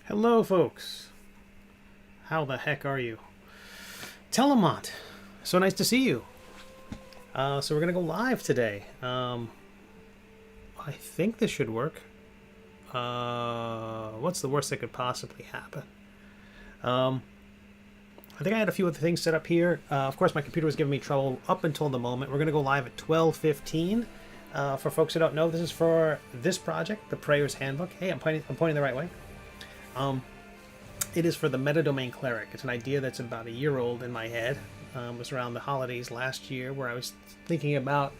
Hello, folks. How the heck are you? Telemont. So nice to see you. So we're going to go live today. I think this should work. What's the worst that could possibly happen? I think I had a few other things set up here. Of course, my computer was giving me trouble up until the moment. We're going to go live at 12:15. For folks who don't know, this is for this project, the Prayer's Handbook. Hey, I'm pointing the right way. It is for the metadomain cleric. It's an idea that's about a year old in my head. It was around the holidays last year where I was thinking about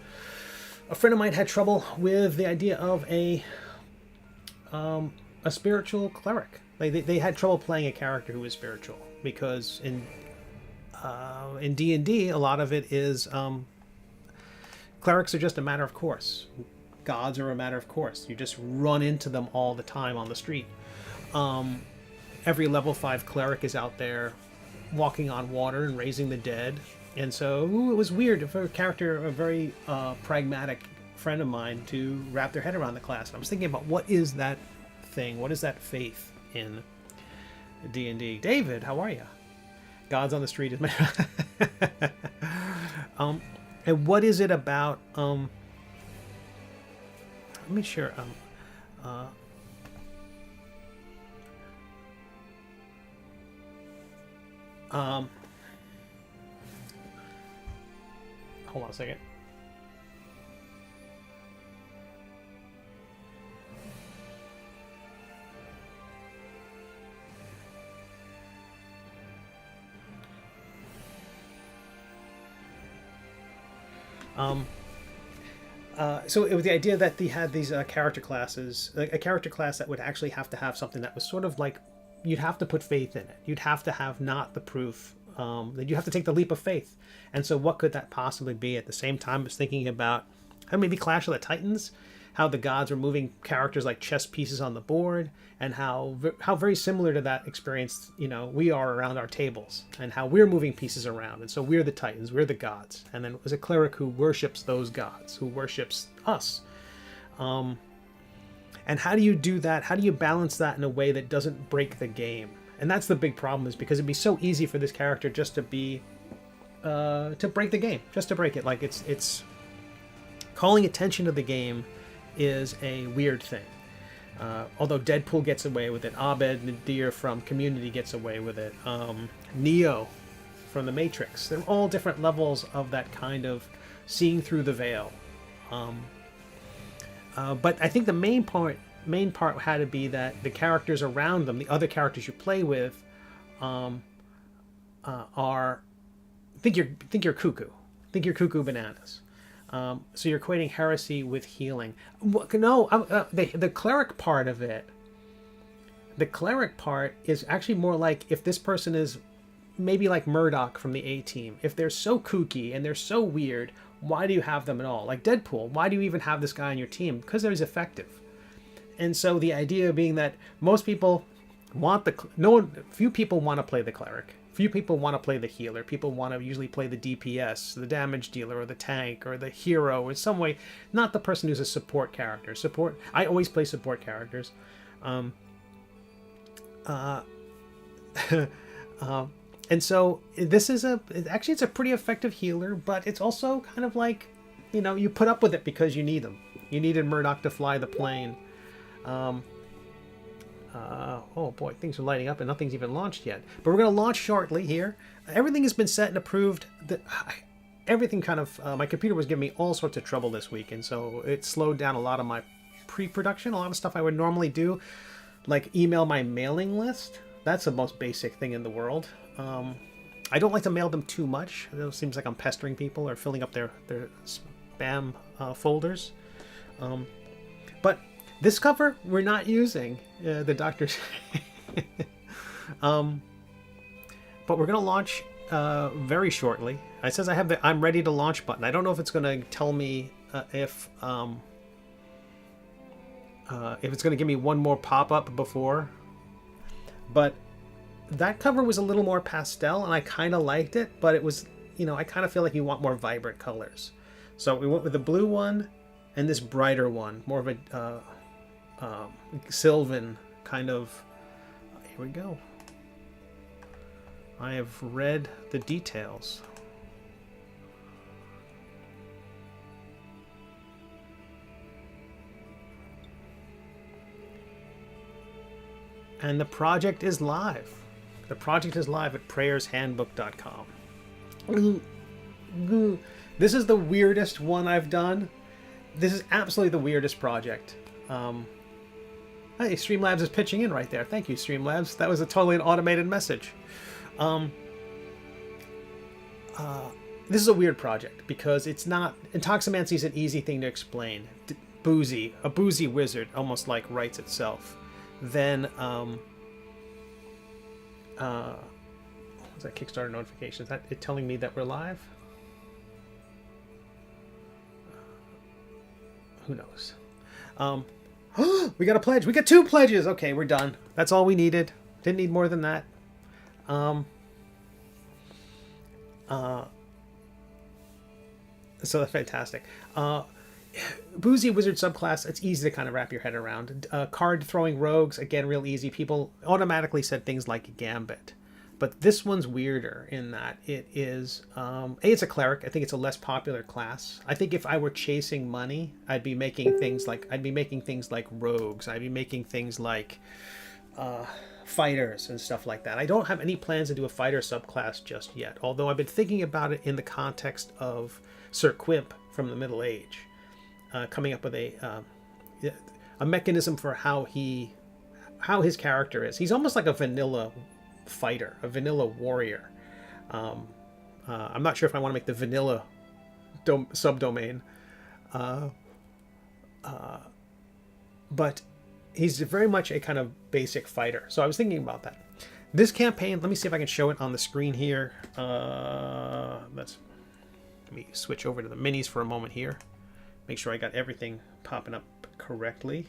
a friend of mine had trouble with the idea of a spiritual cleric. They had trouble playing a character who was spiritual because in D&D a lot of it is clerics are just a matter of course. Gods are a matter of course. You just run into them all the time on the street. Every level 5 cleric is out there walking on water and raising the dead. And so it was weird for a very pragmatic friend of mine to wrap their head around the class. And I was thinking about what is that thing? What is that faith in D&D? David, how are you? Gods on the street is my... and what is it about... let me share... hold on a second. So it was the idea that they had these character classes, like a character class that would actually have to have something that was sort of like, you'd have to put faith in it. You'd have to have not the proof, that you have to take the leap of faith. And so what could that possibly be? At the same time, I was thinking about how maybe Clash of the Titans, how the gods were moving characters like chess pieces on the board, and how very similar to that experience, we are around our tables, and how we're moving pieces around. And so we're the Titans, we're the gods. And then it was a cleric who worships those gods, who worships us. And how do you do that? How do you balance that in a way that doesn't break the game? And that's the big problem, is because it'd be so easy for this character just to be, to break the game, just to break it. Like it's calling attention to the game is a weird thing. Although Deadpool gets away with it, Abed Nadir from Community gets away with it, Neo from The Matrix. They're all different levels of that kind of seeing through the veil. But I think the main part had to be that the characters around them, the other characters you play with, are think you're cuckoo, think you're cuckoo bananas. So you're equating heresy with healing. No, the cleric part of it. The cleric part is actually more like if this person is maybe like Murdoch from the A-Team. If they're so kooky and they're so weird, why do you have them at all? Like Deadpool, why do you even have this guy on your team? Because he's effective. And so the idea being that most people want few people want to play the cleric. Few people want to play the healer. People want to usually play the DPS, the damage dealer, or the tank, or the hero in some way. Not the person who's a support character. I always play support characters. And so this is it's a pretty effective healer, but it's also kind of like, you put up with it because you need them. You needed Murdoch to fly the plane. Oh boy, things are lighting up and nothing's even launched yet. But we're going to launch shortly here. Everything has been set and approved. Everything kind of, my computer was giving me all sorts of trouble this week, and so it slowed down a lot of my pre-production, a lot of stuff I would normally do, like email my mailing list. That's the most basic thing in the world. I don't like to mail them too much. It seems like I'm pestering people or filling up their spam folders. But this cover we're not using. The doctor's. But we're gonna launch very shortly. It says I have the "I'm ready to launch" button. I don't know if it's gonna tell me if it's gonna give me one more pop-up before. But that cover was a little more pastel, and I kind of liked it. But it was, I kind of feel like you want more vibrant colors. So we went with the blue one and this brighter one, more of a Sylvan kind of Here we go. I have read the details. And the project is live. The project is live at prayershandbook.com. This is the weirdest one I've done. This is absolutely the weirdest project. Hey, Streamlabs is pitching in right there. Thank you, Streamlabs. That was totally an automated message. This is a weird project because it's not... Intoximancy is an easy thing to explain. A boozy wizard almost like writes itself. Then, what's that Kickstarter notification? Is that it telling me that we're live? Who knows? We got a pledge. We got 2 pledges. Okay, we're done. That's all we needed. Didn't need more than that. So that's fantastic. Boozy wizard subclass, it's easy to kind of wrap your head around. Card throwing rogues, again, real easy. People automatically said things like Gambit. But this one's weirder in that it is, it's a cleric. I think it's a less popular class. I think if I were chasing money, I'd be making things like rogues. I'd be making things like fighters and stuff like that. I don't have any plans to do a fighter subclass just yet, although I've been thinking about it in the context of Sir Quimp from the Middle Age. Coming up with a mechanism for how his character is. He's almost like a vanilla fighter, a vanilla warrior. I'm not sure if I want to make the vanilla subdomain, but he's very much a kind of basic fighter. So I was thinking about that. This campaign, let me see if I can show it on the screen here. Let me switch over to the minis for a moment here. Make sure I got everything popping up correctly.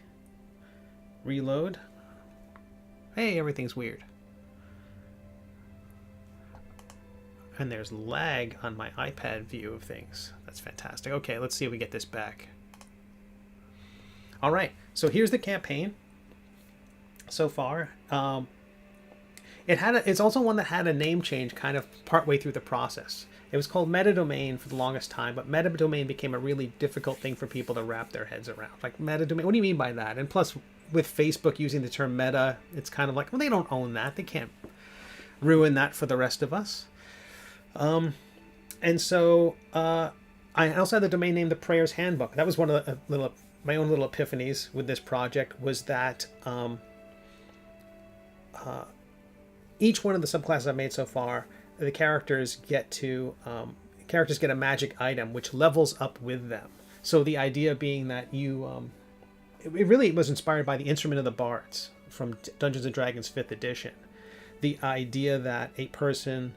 Reload. Hey, everything's weird. And there's lag on my iPad view of things. That's fantastic. Okay, let's see if we get this back. All right, so here's the campaign so far. It's also one that had a name change kind of partway through the process. It was called Metadomain for the longest time, but Metadomain became a really difficult thing for people to wrap their heads around. Like, Metadomain, what do you mean by that? And plus, with Facebook using the term meta, it's kind of like, well, they don't own that. They can't ruin that for the rest of us. And so I also had the domain name The Prayers Handbook. That was one of the my own little epiphanies with this project, was that each one of the subclasses I've made so far, the characters get a magic item which levels up with them. So the idea being that it really was inspired by the Instrument of the Bards from Dungeons & Dragons 5th edition. The idea that a person,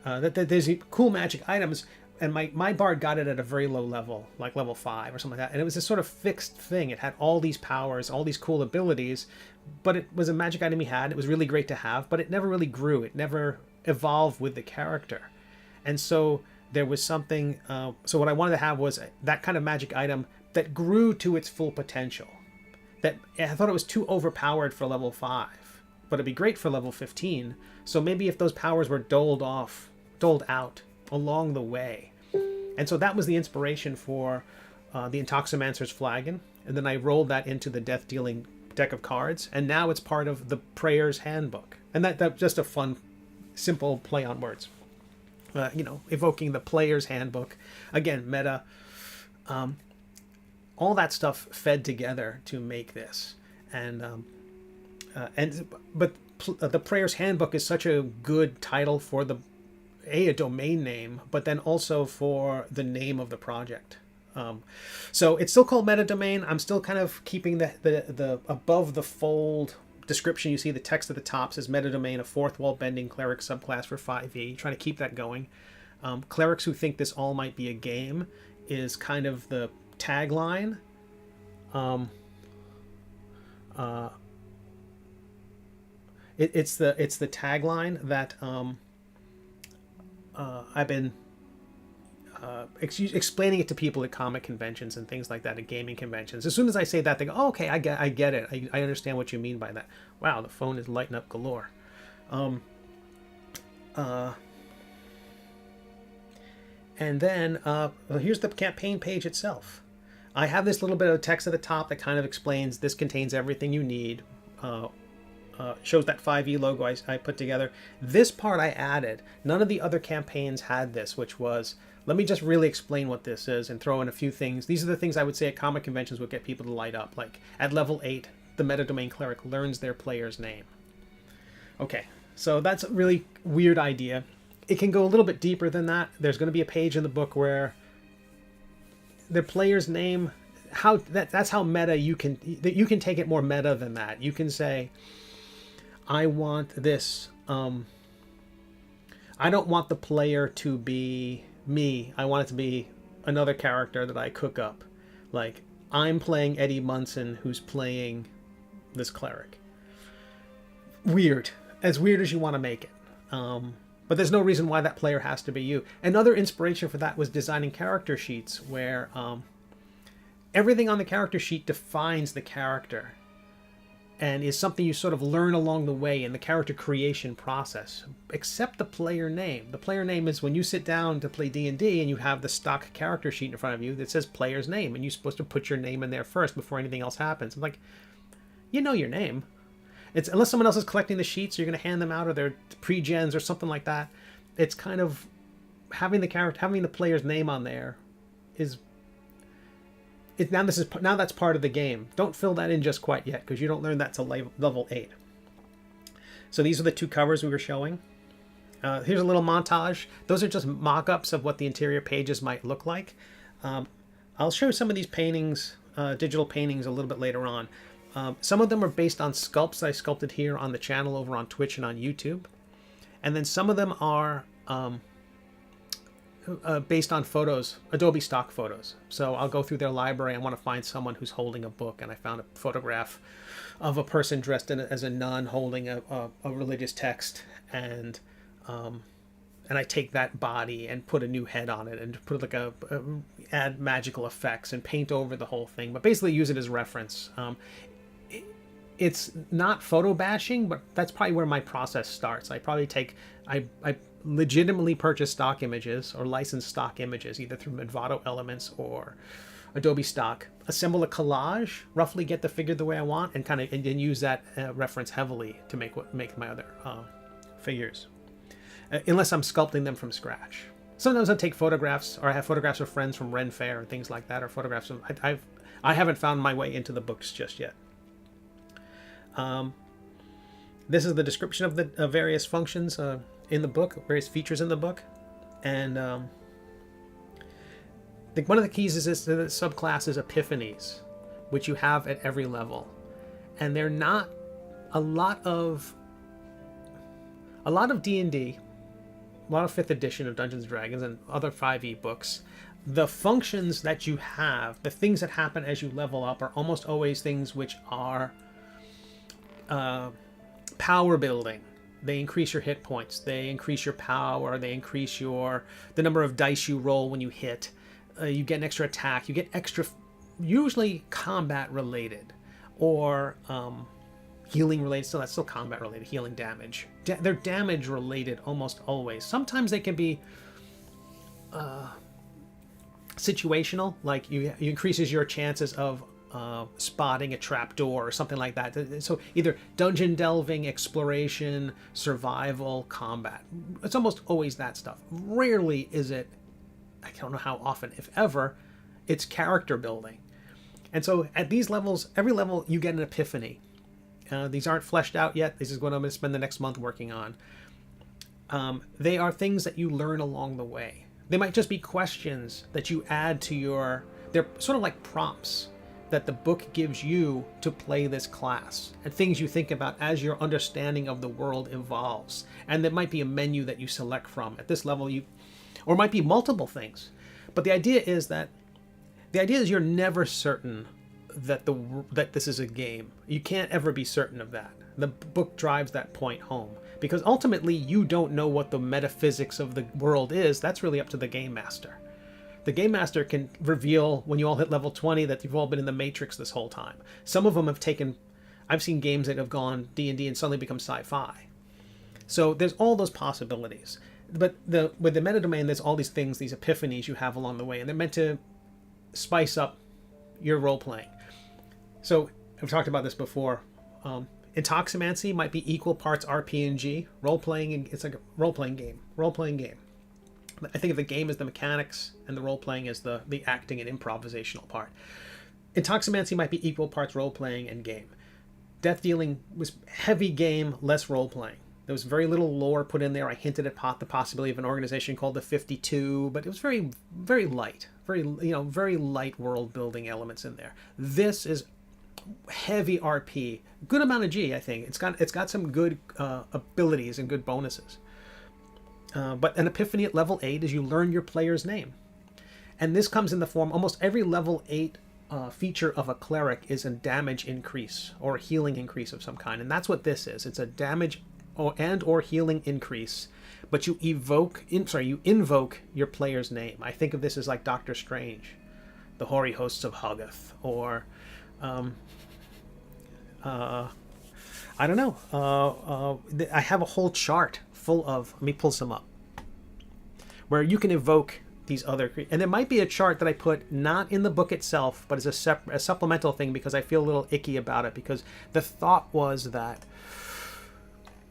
that there's cool magic items, and my bard got it at a very low level, like level 5 or something like that. And it was this sort of fixed thing. It had all these powers, all these cool abilities, but it was a magic item he had. It was really great to have, but it never really grew. It never evolved with the character. And so there was something, so what I wanted to have was that kind of magic item that grew to its full potential. That I thought it was too overpowered for level 5, but it'd be great for level 15. So maybe if those powers were doled out along the way. And so that was the inspiration for the Intoximancer's Flagon. And then I rolled that into the death-dealing deck of cards. And now it's part of the Prayer's Handbook. And that's just a fun, simple play on words. Evoking the Player's Handbook. Again, meta. All that stuff fed together to make this. But the Prayer's Handbook is such a good title for a domain name, but then also for the name of the project. So it's still called Metadomain. I'm still kind of keeping the above the fold description. You see the text at the top says Metadomain, a fourth wall bending cleric subclass for 5e. Trying to keep that going. Clerics who think this all might be a game is kind of the tagline. It's the tagline that I've been explaining it to people at comic conventions and things like that, at gaming conventions. As soon as I say that, they go, oh, okay, I get it. I understand what you mean by that. Wow, the phone is lighting up galore. And then here's the campaign page itself. I have this little bit of text at the top that kind of explains this contains everything you need. Shows that 5e logo I put together. This part I added. None of the other campaigns had this, which was, let me just really explain what this is and throw in a few things. These are the things I would say at comic conventions would get people to light up. Like at level 8, the metadomain cleric learns their player's name. Okay, so that's a really weird idea. It can go a little bit deeper than that. There's going to be a page in the book where the player's name, that's how meta you can take it more meta than that. You can say, I want this, I don't want the player to be me. I want it to be another character that I cook up. Like, I'm playing Eddie Munson, who's playing this cleric. Weird. As weird as you want to make it. But there's no reason why that player has to be you. Another inspiration for that was designing character sheets where everything on the character sheet defines the character and is something you sort of learn along the way in the character creation process, except the player name. The player name is when you sit down to play D&D and you have the stock character sheet in front of you that says player's name, and you're supposed to put your name in there first before anything else happens. I'm like, you know your name. It's unless someone else is collecting the sheets, you're going to hand them out, or they're pre-gens or something like that. It's kind of having the player's name on there is now that's part of the game. Don't fill that in just quite yet because you don't learn that till level 8. So these are the two covers we were showing. Here's a little montage. Those are just mock-ups of what the interior pages might look like. I'll show some of these paintings, digital paintings, a little bit later on. Some of them are based on sculpts I sculpted here on the channel over on Twitch and on YouTube. And then some of them are based on photos, Adobe stock photos. So I'll go through their library. I want to find someone who's holding a book, and I found a photograph of a person dressed as a nun holding a religious text, and I take that body and put a new head on it and put like add magical effects and paint over the whole thing, but basically use it as reference. It's not photo bashing, but that's probably where my process starts. I legitimately purchase stock images or license stock images, either through Envato Elements or Adobe Stock, assemble a collage, roughly get the figure the way I want, and and use that reference heavily to make my other figures, unless I'm sculpting them from scratch. Sometimes I take photographs, or I have photographs of friends from Ren Fair and things like that, or photographs of I haven't found my way into the books just yet. This is the description of the various functions in the book, various features in the book, and I think one of the keys is the subclass is Epiphanies, which you have at every level, and they're not a lot of D&D, a lot of 5th edition of Dungeons & Dragons and other 5e books. The functions that you have, the things that happen as you level up, are almost always things which are power building. They increase your hit points, they increase your power, they increase the number of dice you roll when you hit. You get an extra attack, you get extra, usually combat related, or healing related. So that's still combat related, healing damage. They're damage related almost always. Sometimes they can be situational, like you increases your chances of spotting a trapdoor or something like that. So either dungeon delving, exploration, survival, combat. It's almost always that stuff. Rarely is it, I don't know how often, if ever, it's character building. And so at these levels, every level you get an epiphany. These aren't fleshed out yet. This is what I'm going to spend the next month working on. They are things that you learn along the way. They might just be questions that you add to they're sort of like prompts that the book gives you to play this class, and things you think about as your understanding of the world evolves. And there might be a menu that you select from at this level, or it might be multiple things. But the idea is you're never certain that this is a game. You can't ever be certain of that. The book drives that point home, because ultimately you don't know what the metaphysics of the world is. That's really up to the game master. The game master can reveal when you all hit level 20 that you've all been in the Matrix this whole time. Some of them have taken... I've seen games that have gone D&D and suddenly become sci-fi. So there's all those possibilities. But with the metadomain, there's all these things, these epiphanies you have along the way, and they're meant to spice up your role-playing. So I've talked about this before. Intoximancy might be equal parts RPG. Role-playing, it's like a role-playing game. I think of the game as the mechanics, and the role-playing as the acting and improvisational part. Intoximancy might be equal parts role-playing and game. Death Dealing was heavy game, less role-playing. There was very little lore put in there. I hinted at the possibility of an organization called the 52, but it was very, very light. Very light world-building elements in there. This is heavy RP. Good amount of G, I think. It's got some good abilities and good bonuses. But an epiphany at level 8 is you learn your player's name. And this comes in the form, almost every level 8 feature of a cleric is a damage increase or a healing increase of some kind. And that's what this is. It's a damage or healing increase, but you invoke your player's name. I think of this as like Doctor Strange, the hoary hosts of Hoggoth, or I don't know. I have a whole chart full of, let me pull some up, where you can evoke these other, and there might be a chart that I put not in the book itself, but as a supplemental thing, because I feel a little icky about it, because the thought was that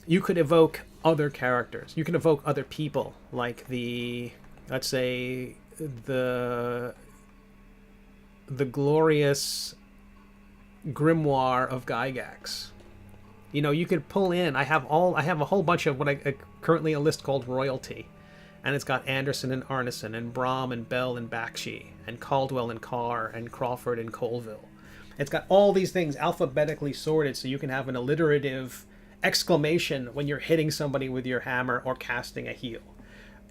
you could evoke other characters. You can evoke other people, like let's say, the glorious grimoire of Gygax. You could pull in. I have a whole bunch of currently a list called royalty, and it's got Anderson and Arneson and Brom and Bell and Bakshi and Caldwell and Carr and Crawford and Colville. It's got all these things alphabetically sorted, so you can have an alliterative exclamation when you're hitting somebody with your hammer or casting a heal.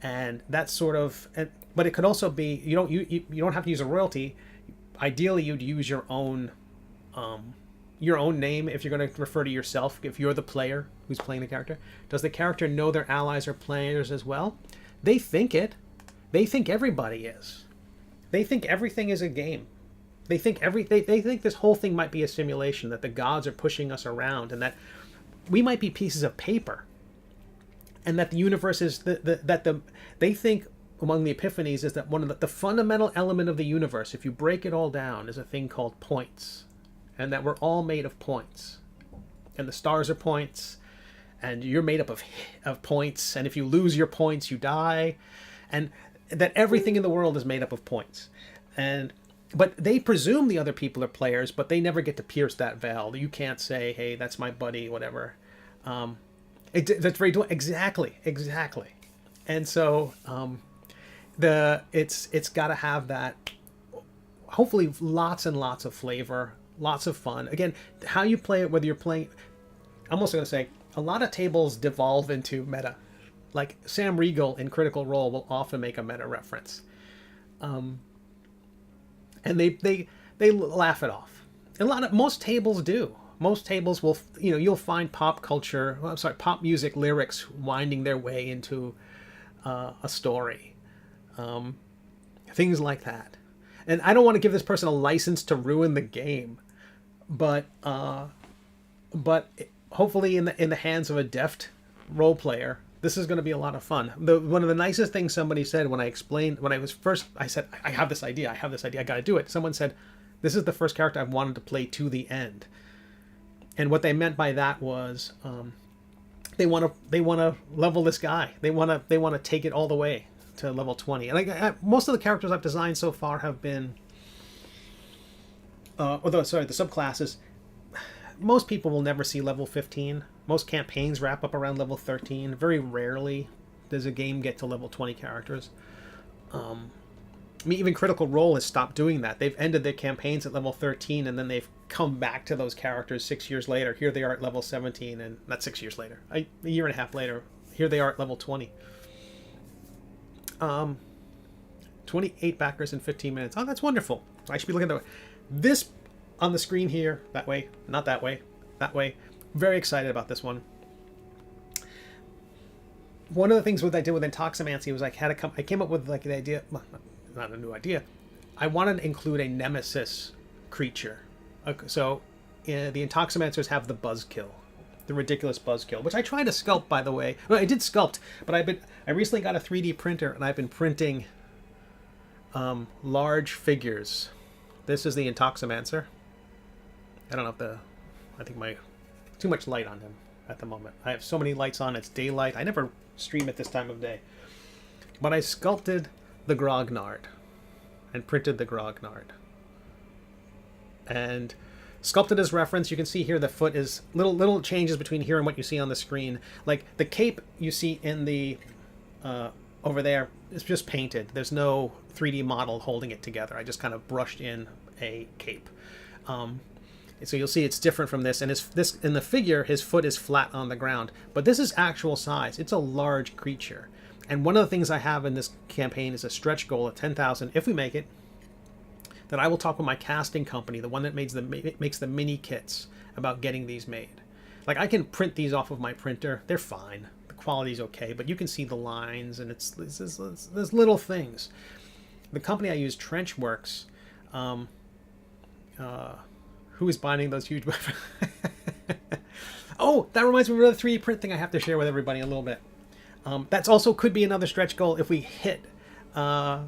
And that's sort of, but it could also be, you don't have to use a royalty. Ideally, you'd use your own name if you're going to refer to yourself, if you're the player who's playing the character. Does the character know their allies are players as well? They think it. They think everybody is. They think everything is a game. They think they think this whole thing might be a simulation, that the gods are pushing us around, and that we might be pieces of paper, and that the universe is they think among the epiphanies is that one of the fundamental element of the universe, if you break it all down, is a thing called points, and that we're all made of points, and the stars are points, and you're made up of points, and if you lose your points, you die, and that everything in the world is made up of points. But they presume the other people are players, but they never get to pierce that veil. You can't say, "Hey, that's my buddy," whatever. That's very exactly. And so it's got to have that. Hopefully, lots and lots of flavor, lots of fun. Again, how you play it, whether you're playing. I'm also going to say a lot of tables devolve into meta. Like Sam Riegel in Critical Role will often make a meta reference. And they laugh it off. Most tables do. Most tables will, you'll find pop music lyrics winding their way into a story. Things like that. And I don't want to give this person a license to ruin the game, but hopefully in the hands of a deft role player, this is going to be a lot of fun. One of the nicest things somebody said when I said, I have this idea, I got to do it. Someone said, this is the first character I've wanted to play to the end. And what they meant by that was they want to level this guy. They want to take it all the way to level 20. And most of the characters I've designed so far have been, the subclasses, most people will never see level 15. Most campaigns wrap up around level 13. Very rarely does a game get to level 20 characters. Even Critical Role has stopped doing that. They've ended their campaigns at level 13, and then they've come back to those characters 6 years later. Here they are at level 17, and not 6 years later, a year and a half later. Here they are at level 20. 28 backers in 15 minutes. Oh, that's wonderful. I should be looking at this on the screen here. That way, not that way. That way. Very excited about this one. One of the things I did with Intoximancy was I came up with the idea. not a new idea. I wanted to include a nemesis creature. So the Intoximancers have the Buzzkill, the ridiculous Buzzkill, which I tried to sculpt, by the way. Well, I did sculpt, but I recently got a 3D printer, and I've been printing large figures. This is the Intoximancer. I don't know if I think too much light on him at the moment. I have so many lights on, it's daylight. I never stream at this time of day. But I sculpted the Grognard and printed the Grognard. And sculpted as reference, you can see here the foot is little changes between here and what you see on the screen. Like the cape you see in the over there is just painted. There's no 3D model holding it together. I just kind of brushed in a cape. So you'll see it's different from this. And this in the figure, his foot is flat on the ground. But this is actual size. It's a large creature. And one of the things I have in this campaign is a stretch goal of 10,000, if we make it, that I will talk with my casting company, the one that makes the mini kits, about getting these made. Like, I can print these off of my printer. They're fine. The quality's okay, but you can see the lines, and there's little things. The company I use, Trenchworks, who is binding those huge... Oh, that reminds me of another 3D print thing I have to share with everybody in a little bit. That's also could be another stretch goal if we hit... oh,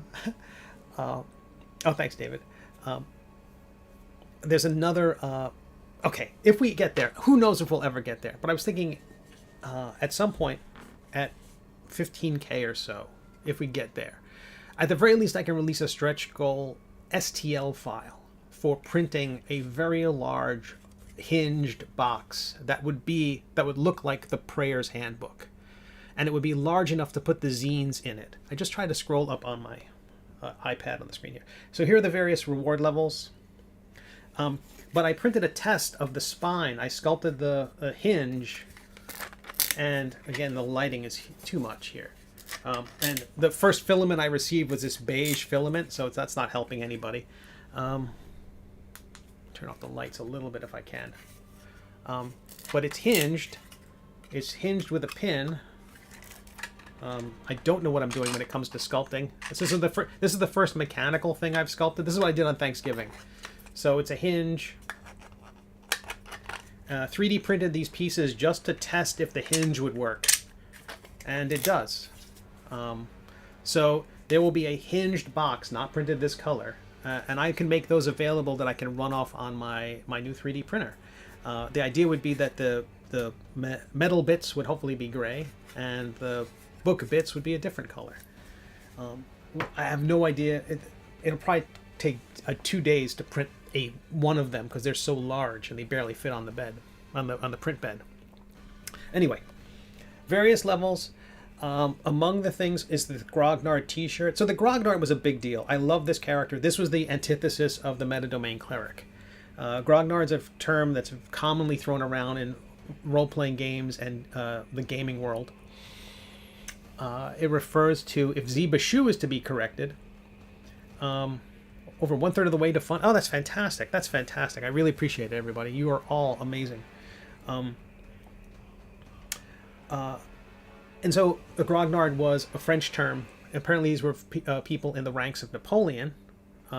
thanks, David. There's another... okay, if we get there, who knows if we'll ever get there. But I was thinking at some point at 15K or so, if we get there, at the very least I can release a stretch goal STL file for printing a very large hinged box that would look like the Prayer's Handbook. And it would be large enough to put the zines in it. I just tried to scroll up on my iPad on the screen here. So here are the various reward levels. But I printed a test of the spine. I sculpted the hinge. And again, the lighting is too much here. And the first filament I received was this beige filament, so that's not helping anybody. Turn off the lights a little bit if I can. But it's hinged. It's hinged with a pin. I don't know what I'm doing when it comes to sculpting. This is the first mechanical thing I've sculpted. This is what I did on Thanksgiving. So it's a hinge. 3D printed these pieces just to test if the hinge would work. And it does. So there will be a hinged box, not printed this color. And I can make those available that I can run off on my new 3D printer. The idea would be that the metal bits would hopefully be gray, and the book bits would be a different color. I have no idea. It'll probably take 2 days to print one of them because they're so large and they barely fit on the bed, on the print bed. Anyway, various levels. Among the things is the Grognard t-shirt. So the Grognard was a big deal. I love this character. This was the antithesis of the metadomain cleric. Grognard's a term that's commonly thrown around in role-playing games and the gaming world. It refers to, if Zebashu is to be corrected, over 1/3 of the way to fun. Oh, that's fantastic. That's fantastic. I really appreciate it, everybody. You are all amazing. And so the Grognard was a French term. Apparently these were people in the ranks of Napoleon.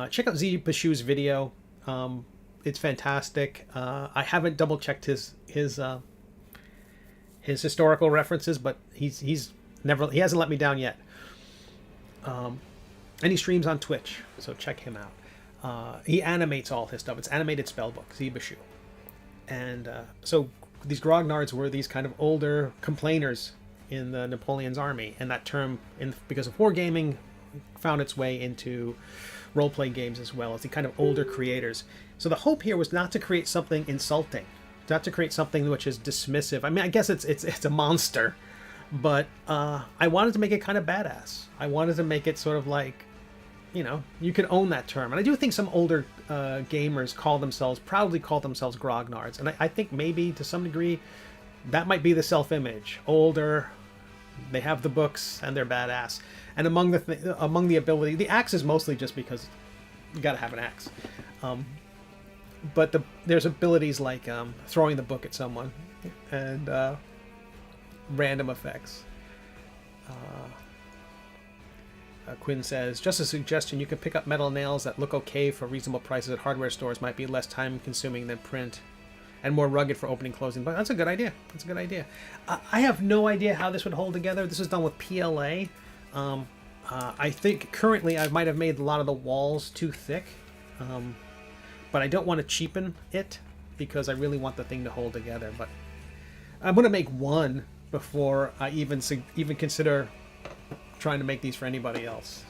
Check out Zebashu's video. It's fantastic. I haven't double-checked his historical references, but he hasn't let me down yet. And he streams on Twitch, so check him out. He animates all his stuff. It's animated spellbook, Zebashu. And so these Grognards were these kind of older complainers in the Napoleon's army, and that term, because of wargaming, found its way into role-play games as well as the kind of older creators. So the hope here was not to create something insulting, not to create something which is dismissive. I mean, I guess it's a monster, but I wanted to make it kind of badass. I wanted to make it sort of like, you can own that term. And I do think some older gamers proudly call themselves Grognards. And I think maybe to some degree that might be the self-image. Older, they have the books, and they're badass. And among the ability, the axe is mostly just because you got to have an axe. But there's abilities like throwing the book at someone and Quinn says, just a suggestion, you can pick up metal nails that look okay for reasonable prices at hardware stores. Might be less time consuming than print and more rugged for opening closing. But that's a good idea. That's a good idea. I have no idea how this would hold together. This is done with PLA. I think currently I might have made a lot of the walls too thick. But I don't want to cheapen it because I really want the thing to hold together. But I'm going to make one before I even consider trying to make these for anybody else.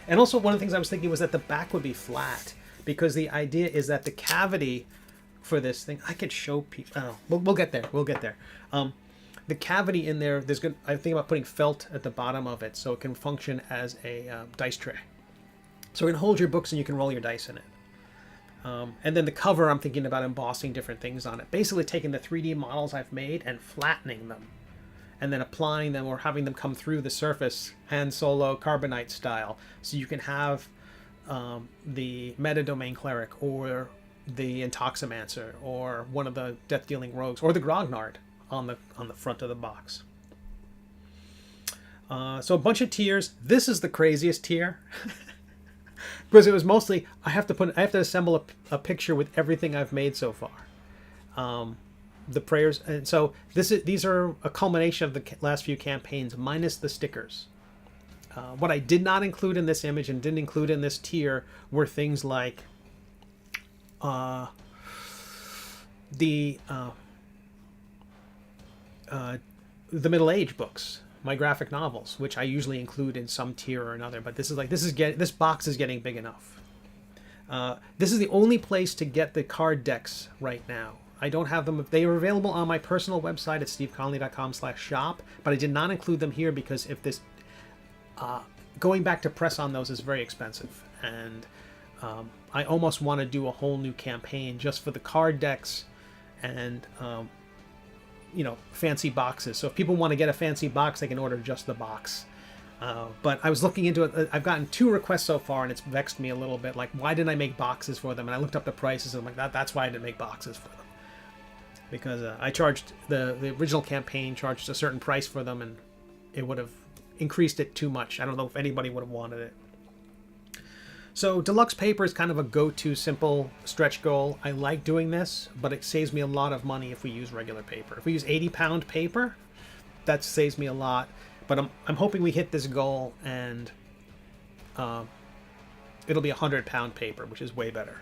And also one of the things I was thinking was that the back would be flat, because the idea is that the cavity for this thing, I could show people. Oh, we'll get there. We'll get there. The cavity in there, I think about putting felt at the bottom of it so it can function as a dice tray. So it can hold your books and you can roll your dice in it. And then the cover, I'm thinking about embossing different things on it. Basically taking the 3D models I've made and flattening them, and then applying them or having them come through the surface, Han Solo carbonite style. So you can have the meta-domain cleric, or the Intoximancer, or one of the death-dealing rogues, or the Grognard on the front of the box. So a bunch of tiers. This is the craziest tier. Because it was mostly, I have to assemble a picture with everything I've made so far. The prayers, and so these are a culmination of the last few campaigns minus the stickers. What I did not include in this image and didn't include in this tier were things like the middle age books, my graphic novels, which I usually include in some tier or another. But this box is getting big enough. This is the only place to get the card decks right now. I don't have them. They are available on my personal website at steveconley.com/shop, but I did not include them here because if this going back to press on those is very expensive, and I almost want to do a whole new campaign just for the card decks and fancy boxes. So if people want to get a fancy box, they can order just the box. But I was looking into it. I've gotten 2 requests so far, and it's vexed me a little bit. Like, why didn't I make boxes for them? And I looked up the prices, and I'm like, that's why I didn't make boxes for them. Because I charged, the original campaign charged a certain price for them, and it would have increased it too much. I don't know if anybody would have wanted it. So deluxe paper is kind of a go-to simple stretch goal. I like doing this, but it saves me a lot of money if we use regular paper. If we use 80-pound paper, that saves me a lot. But I'm hoping we hit this goal, and it'll be 100-pound paper, which is way better,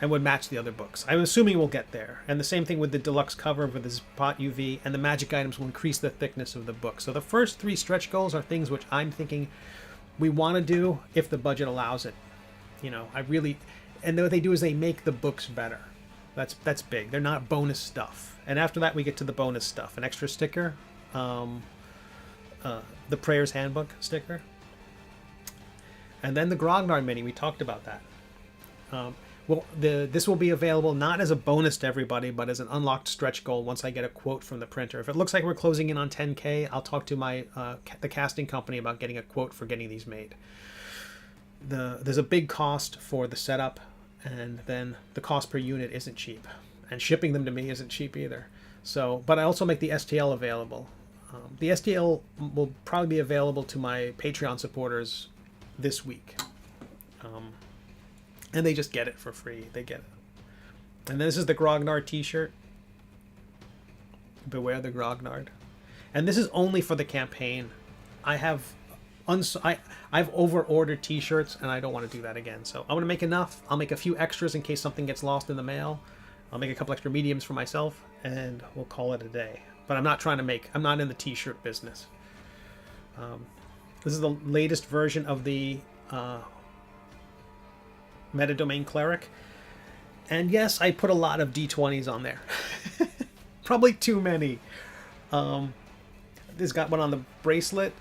and would match the other books. I'm assuming we'll get there. And the same thing with the deluxe cover with the spot UV, and the magic items will increase the thickness of the book. So the first 3 stretch goals are things which I'm thinking we want to do if the budget allows it. And what they do is they make the books better. That's big. They're not bonus stuff. And after that, we get to the bonus stuff. An extra sticker, the Prayer's Handbook sticker, and then the Grognard mini. We talked about that. This will be available not as a bonus to everybody, but as an unlocked stretch goal once I get a quote from the printer. If it looks like we're closing in on 10K, I'll talk to the casting company about getting a quote for getting these made. There's a big cost for the setup, and then the cost per unit isn't cheap, and shipping them to me isn't cheap either. So, but I also make the STL available. The STL will probably be available to my Patreon supporters this week. And they just get it for free. They get it. And this is the Grognard t-shirt. Beware the Grognard. And this is only for the campaign. I've over-ordered t-shirts, and I don't want to do that again. So I want to make enough. I'll make a few extras in case something gets lost in the mail. I'll make a couple extra mediums for myself, and we'll call it a day. But I'm not in the t-shirt business. This is the latest version of the Meta-Domain Cleric. And yes, I put a lot of D20s on there. Probably too many. This got one on the bracelet.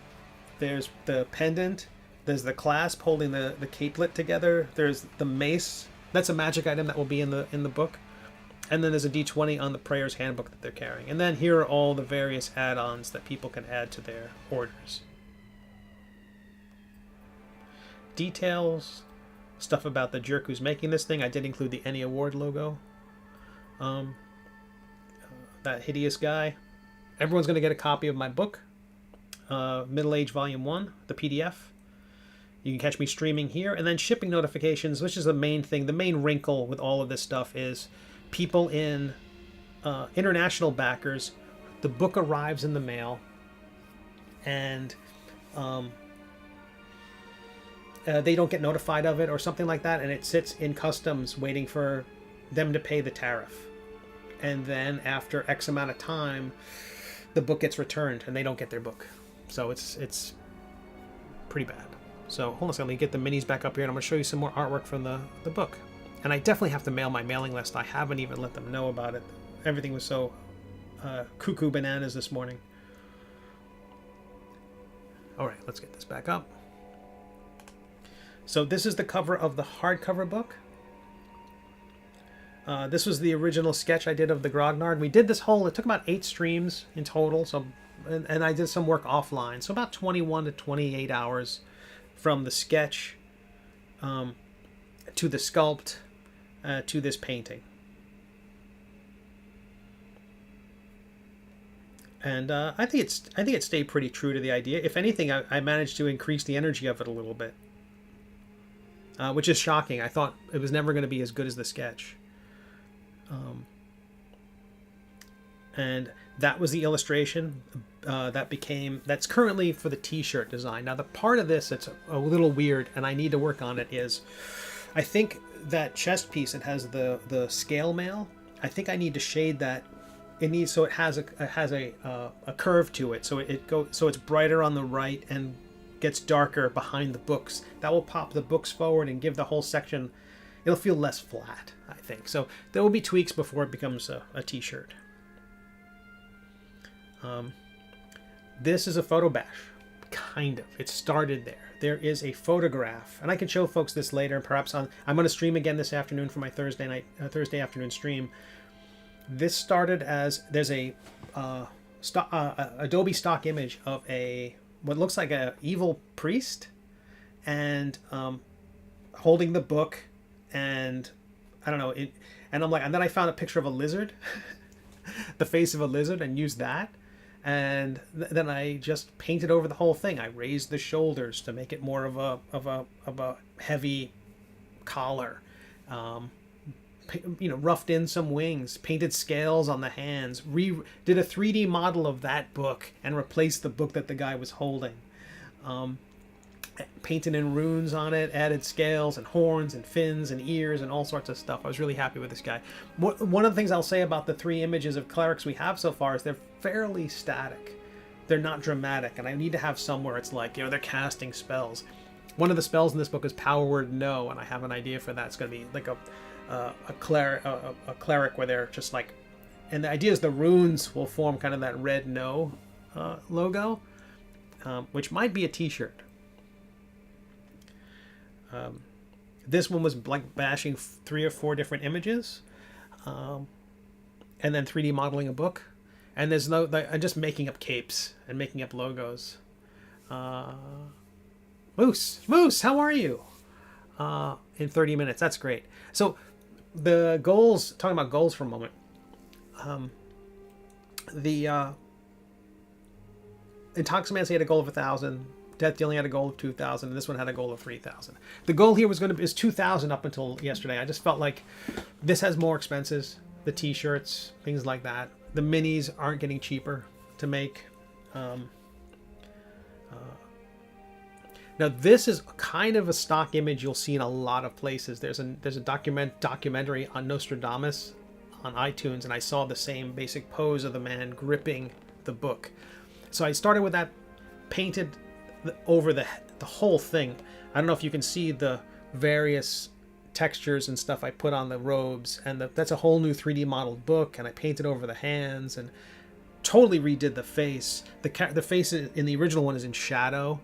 There's the pendant. There's the clasp holding the capelet together. There's the mace. That's a magic item that will be in the book. And then there's a D20 on the Prayer's Handbook that they're carrying. And then here are all the various add-ons that people can add to their orders. Details, stuff about the jerk who's making this thing. I did include the Any Award logo. That hideous guy. Everyone's going to get a copy of my book. Middle Age Volume 1, the PDF. You can catch me streaming here. And then shipping notifications, which is the main thing. The main wrinkle with all of this stuff is people in international backers. The book arrives in the mail. And they don't get notified of it or something like that. And it sits in customs waiting for them to pay the tariff. And then after X amount of time, the book gets returned and they don't get their book. So it's pretty bad. So hold on a second, let me get the minis back up here and I'm going to show you some more artwork from the book. And I definitely have to mail my mailing list. I haven't even let them know about it. Everything was so cuckoo bananas this morning. All right, let's get this back up. So this is the cover of the hardcover book. This was the original sketch I did of the Grognard. We did this whole, it took about 8 streams in total. So, and I did some work offline. So about 21 to 28 hours from the sketch to the sculpt to this painting. And I think it stayed pretty true to the idea. If anything, I managed to increase the energy of it a little bit, which is shocking. I thought it was never going to be as good as the sketch. And that was the illustration that's currently for the t-shirt design. Now the part of this that's a little weird and I need to work on it is, I think that chest piece, it has the scale mail. I think I need to shade that. It needs, so it has a curve to it, so it's brighter on the right and gets darker behind the books. That will pop the books forward and give the whole section, it'll feel less flat, I think. So there will be tweaks before it becomes a t-shirt. This is a photo bash, kind of. It started there. There is a photograph, and I can show folks this later. Perhaps I'm going to stream again this afternoon for my Thursday afternoon stream. This started as, there's a Adobe stock image of what looks like a evil priest, and holding the book, and I don't know it, and I'm like, and then I found a picture of a lizard, the face of a lizard, and used that, and then I just painted over the whole thing. I raised the shoulders to make it more of a heavy collar. Roughed in some wings, painted scales on the hands, did a 3D model of that book and replaced the book that the guy was holding. Painted in runes on it, added scales and horns and fins and ears and all sorts of stuff. I was really happy with this guy. One of the things I'll say about the 3 images of clerics we have so far is they're fairly static. They're not dramatic, and I need to have some where it's like, they're casting spells. One of the spells in this book is Power Word No, and I have an idea for that. It's going to be like a cleric where they're just like, and the idea is the runes will form kind of that red no logo, which might be a t-shirt. This one was like bashing 3 or 4 different images, and then 3D modeling a book, and there's I'm just making up capes and making up logos. Moose, how are you? In 30 minutes, that's great. So the goals, talking about goals for a moment, the Intoximancy had a goal of 1,000, Death Dealing had a goal of 2,000, and this one had a goal of 3,000. The goal here is 2,000 up until yesterday. I just felt like this has more expenses, the t-shirts, things like that. The minis aren't getting cheaper to make. Now this is kind of a stock image you'll see in a lot of places. There's a documentary on Nostradamus on iTunes, and I saw the same basic pose of the man gripping the book. So I started with that, painted over the whole thing. I don't know if you can see the various textures and stuff I put on the robes, and that's a whole new 3D modeled book, and I painted over the hands and totally redid the face. The face in the original one is in shadow,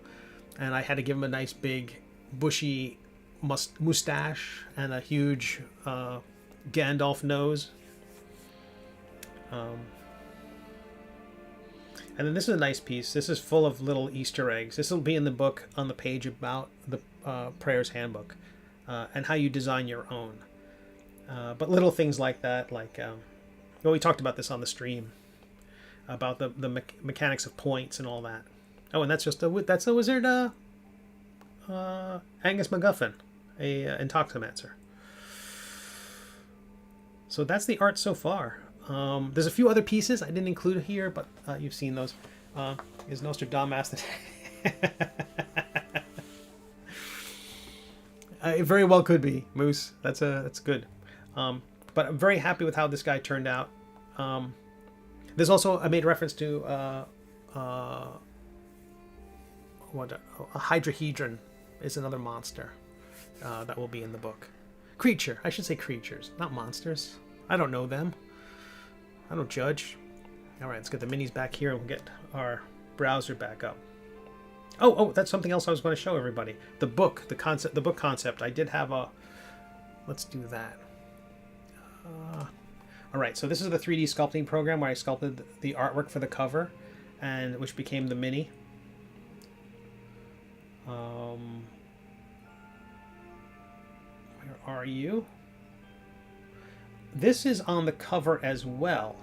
and I had to give him a nice big bushy mustache and a huge Gandalf nose. And then this is a nice piece. This is full of little Easter eggs. This will be in the book on the page about the Prayer's Handbook and how you design your own. But little things like that, like, we talked about this on the stream, about the mechanics of points and all that. Oh, and that's a wizard, Angus MacGuffin, a Intoximancer. So that's the art so far. There's a few other pieces I didn't include here, but you've seen those. Is Nostradamus? It very well could be Moose. That's good. But I'm very happy with how this guy turned out. There's also, I made reference to a Hydrahedron is another monster that will be in the book. Creature, I should say creatures, not monsters. I don't know them. I don't judge. All right, let's get the minis back here and we'll get our browser back up. Oh, that's something else I was going to show everybody. The book concept. I did have a. Let's do that. All right, so this is the 3D sculpting program where I sculpted the artwork for the cover, and which became the mini. Where are you? This is on the cover as well.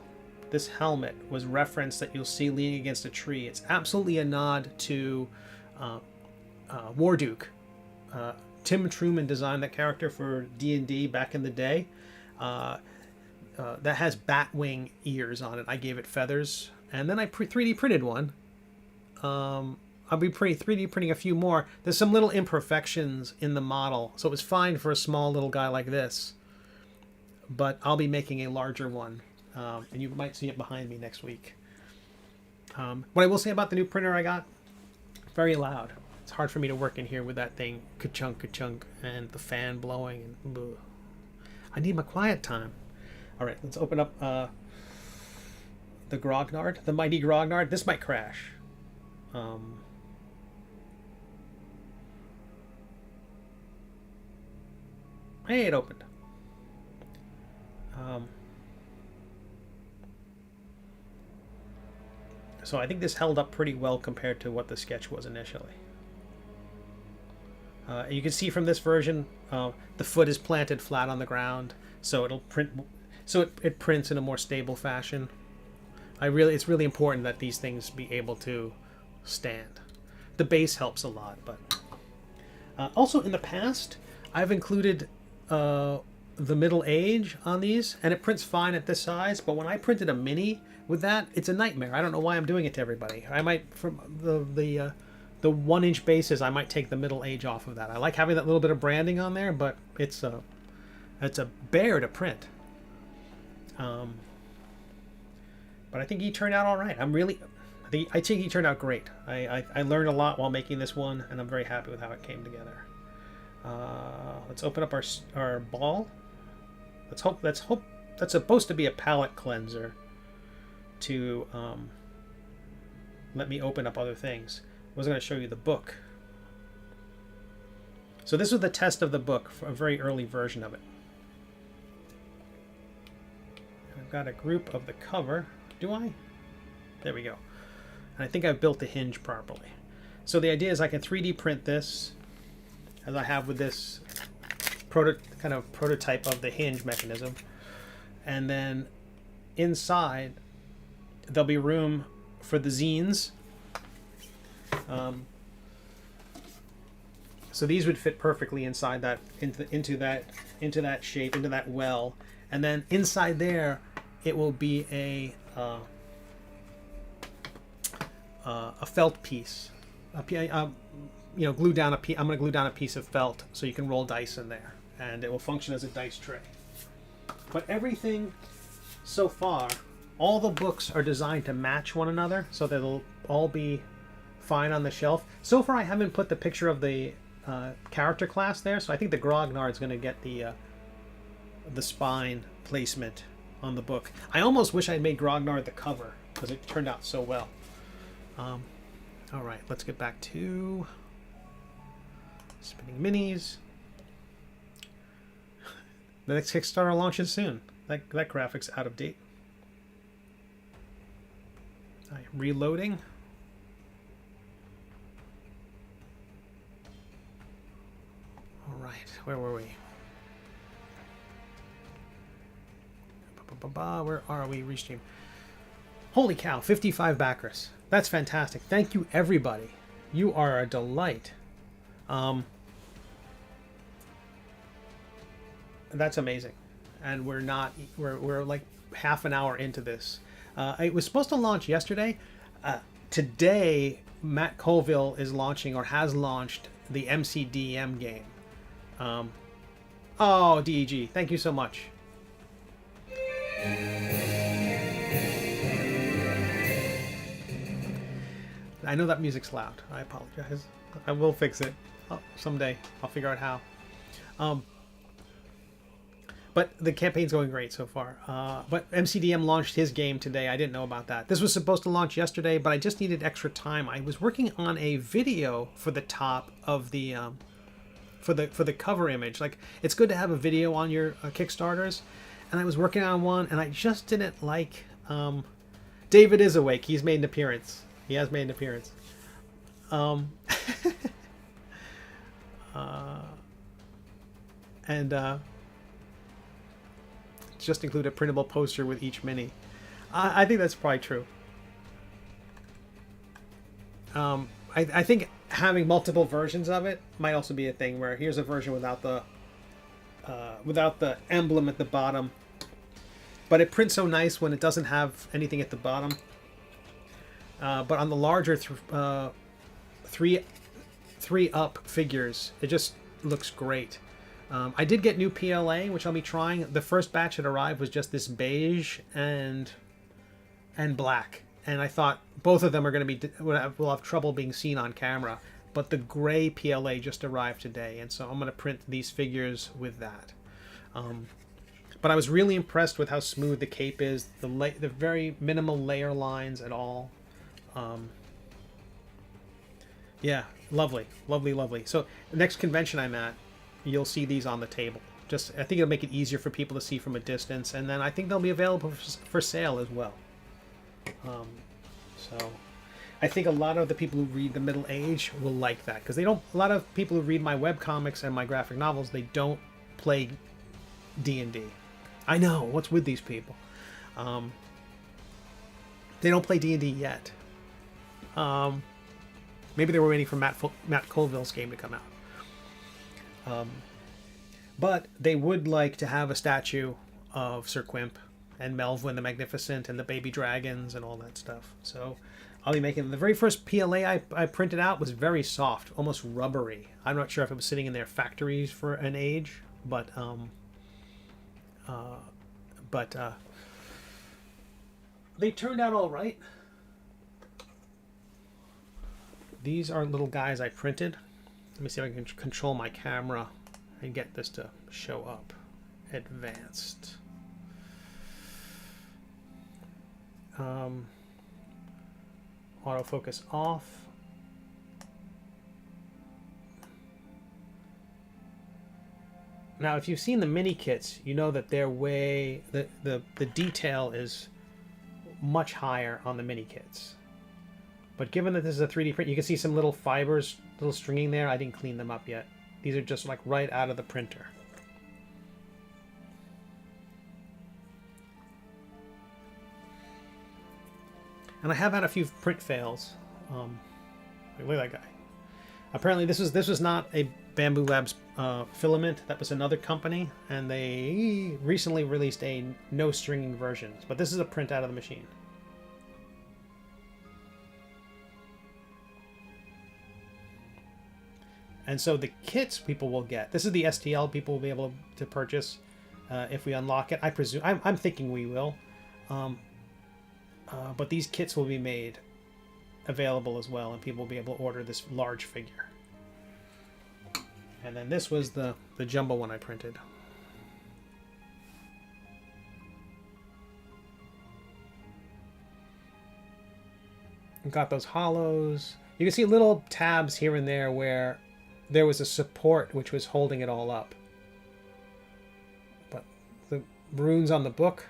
This helmet was referenced that you'll see leaning against a tree. It's absolutely a nod to Warduke. Tim Truman designed that character for D&D back in the day. That has bat-wing ears on it. I gave it feathers, and then I 3D printed one. I'll be 3D printing a few more. There's some little imperfections in the model, so it was fine for a small little guy like this. But I'll be making a larger one, and you might see it behind me next week. What I will say about the new printer I got, very loud. It's hard for me to work in here with that thing ka-chunk, ka-chunk, and the fan blowing. And ugh. I need my quiet time. All right, let's open up the Grognard, the mighty Grognard. This might crash. Hey, it opened. So I think this held up pretty well compared to what the sketch was initially. You can see from this version, the foot is planted flat on the ground, so it'll print. So it prints in a more stable fashion. It's really important that these things be able to stand. The base helps a lot, but also in the past, I've included the middle age on these, and it prints fine at this size. But when I printed a mini with that, it's a nightmare. I don't know why I'm doing it to everybody. I might, from the 1-inch bases, I might take the middle age off of that. I like having that little bit of branding on there, but it's a bear to print. But I think he turned out all right. I think he turned out great. I learned a lot while making this one, and I'm very happy with how it came together. Let's open up our ball. Let's hope that's supposed to be a palette cleanser to let me open up other things. I was going to show you the book. So this was the test of the book, for a very early version of it. I've got a group of the cover. Do I? There we go. And I think I've built the hinge properly. So the idea is I can 3D print this, as I have with this kind of prototype of the hinge mechanism. And then inside, there'll be room for the zines. So these would fit perfectly inside that, into that shape, into that well. And then inside there, it will be a felt piece. Glue down I'm going to glue down a piece of felt so you can roll dice in there, and it will function as a dice tray. But everything so far, all the books are designed to match one another, so that they'll all be fine on the shelf. So far, I haven't put the picture of the character class there, so I think the Grognard is going to get the spine placement on the book. I almost wish I'd made Grognard the cover, because it turned out so well. All right, let's get back to spinning minis. The next Kickstarter launches soon. That graphic's out of date. I am reloading. All right, where were we? Where are we? Restream. Holy cow, 55 backers. That's fantastic. Thank you, everybody. You are a delight. That's amazing. And we're like half an hour into this. It was supposed to launch yesterday. Today, Matt Colville is launching or has launched the MCDM game. Oh, DEG, thank you so much. I know that music's loud. I apologize. I will fix it. Someday. I'll figure out how. But the campaign's going great so far. But MCDM launched his game today. I didn't know about that. This was supposed to launch yesterday, but I just needed extra time. I was working on a video for the top of the for the cover image. Like, it's good to have a video on your Kickstarters, and I was working on one, and I just didn't like. David is awake. He's made an appearance. He has made an appearance. Just include a printable poster with each mini. I think that's probably true. I think having multiple versions of it might also be a thing, where here's a version without the emblem at the bottom, but it prints so nice when it doesn't have anything at the bottom. But on the larger three up figures, it just looks great. I did get new PLA, which I'll be trying. The first batch that arrived was just this beige and black, and I thought both of them are going to be will have trouble being seen on camera. But the gray PLA just arrived today, and so I'm going to print these figures with that. But I was really impressed with how smooth the cape is. The very minimal layer lines at all. Yeah, lovely, lovely, lovely. So the next convention I'm at, you'll see these on the table. I think it'll make it easier for people to see from a distance, and then I think they'll be available for sale as well. So I think a lot of the people who read the Middle Age will like that, because a lot of people who read my webcomics and my graphic novels, they don't play D&D. I know, what's with these people? They don't play D&D yet. Maybe they were waiting for Matt Colville's game to come out. But they would like to have a statue of Sir Quimp and Melvin the Magnificent and the baby dragons and all that stuff. So I'll be making the very first PLA I printed out was very soft, almost rubbery. I'm not sure if it was sitting in their factories for an age, but they turned out all right. These are little guys I printed. Let me see if I can control my camera and get this to show up. Advanced. Autofocus off. Now, if you've seen the mini kits, you know that they're the detail is much higher on the mini kits. But given that this is a 3D print, you can see some little fibers, little stringing there. I didn't clean them up yet. These are just like right out of the printer. And I have had a few print fails. Look at that guy. Apparently this was not a Bamboo Labs filament. That was another company, and they recently released a no stringing version. But this is a print out of the machine. And so the kits people will get. This is the STL people will be able to purchase if we unlock it. I presume. I'm thinking we will. But these kits will be made available as well, and people will be able to order this large figure. And then this was the jumbo one I printed. Got those hollows. You can see little tabs here and there where there was a support which was holding it all up. But the runes on the book.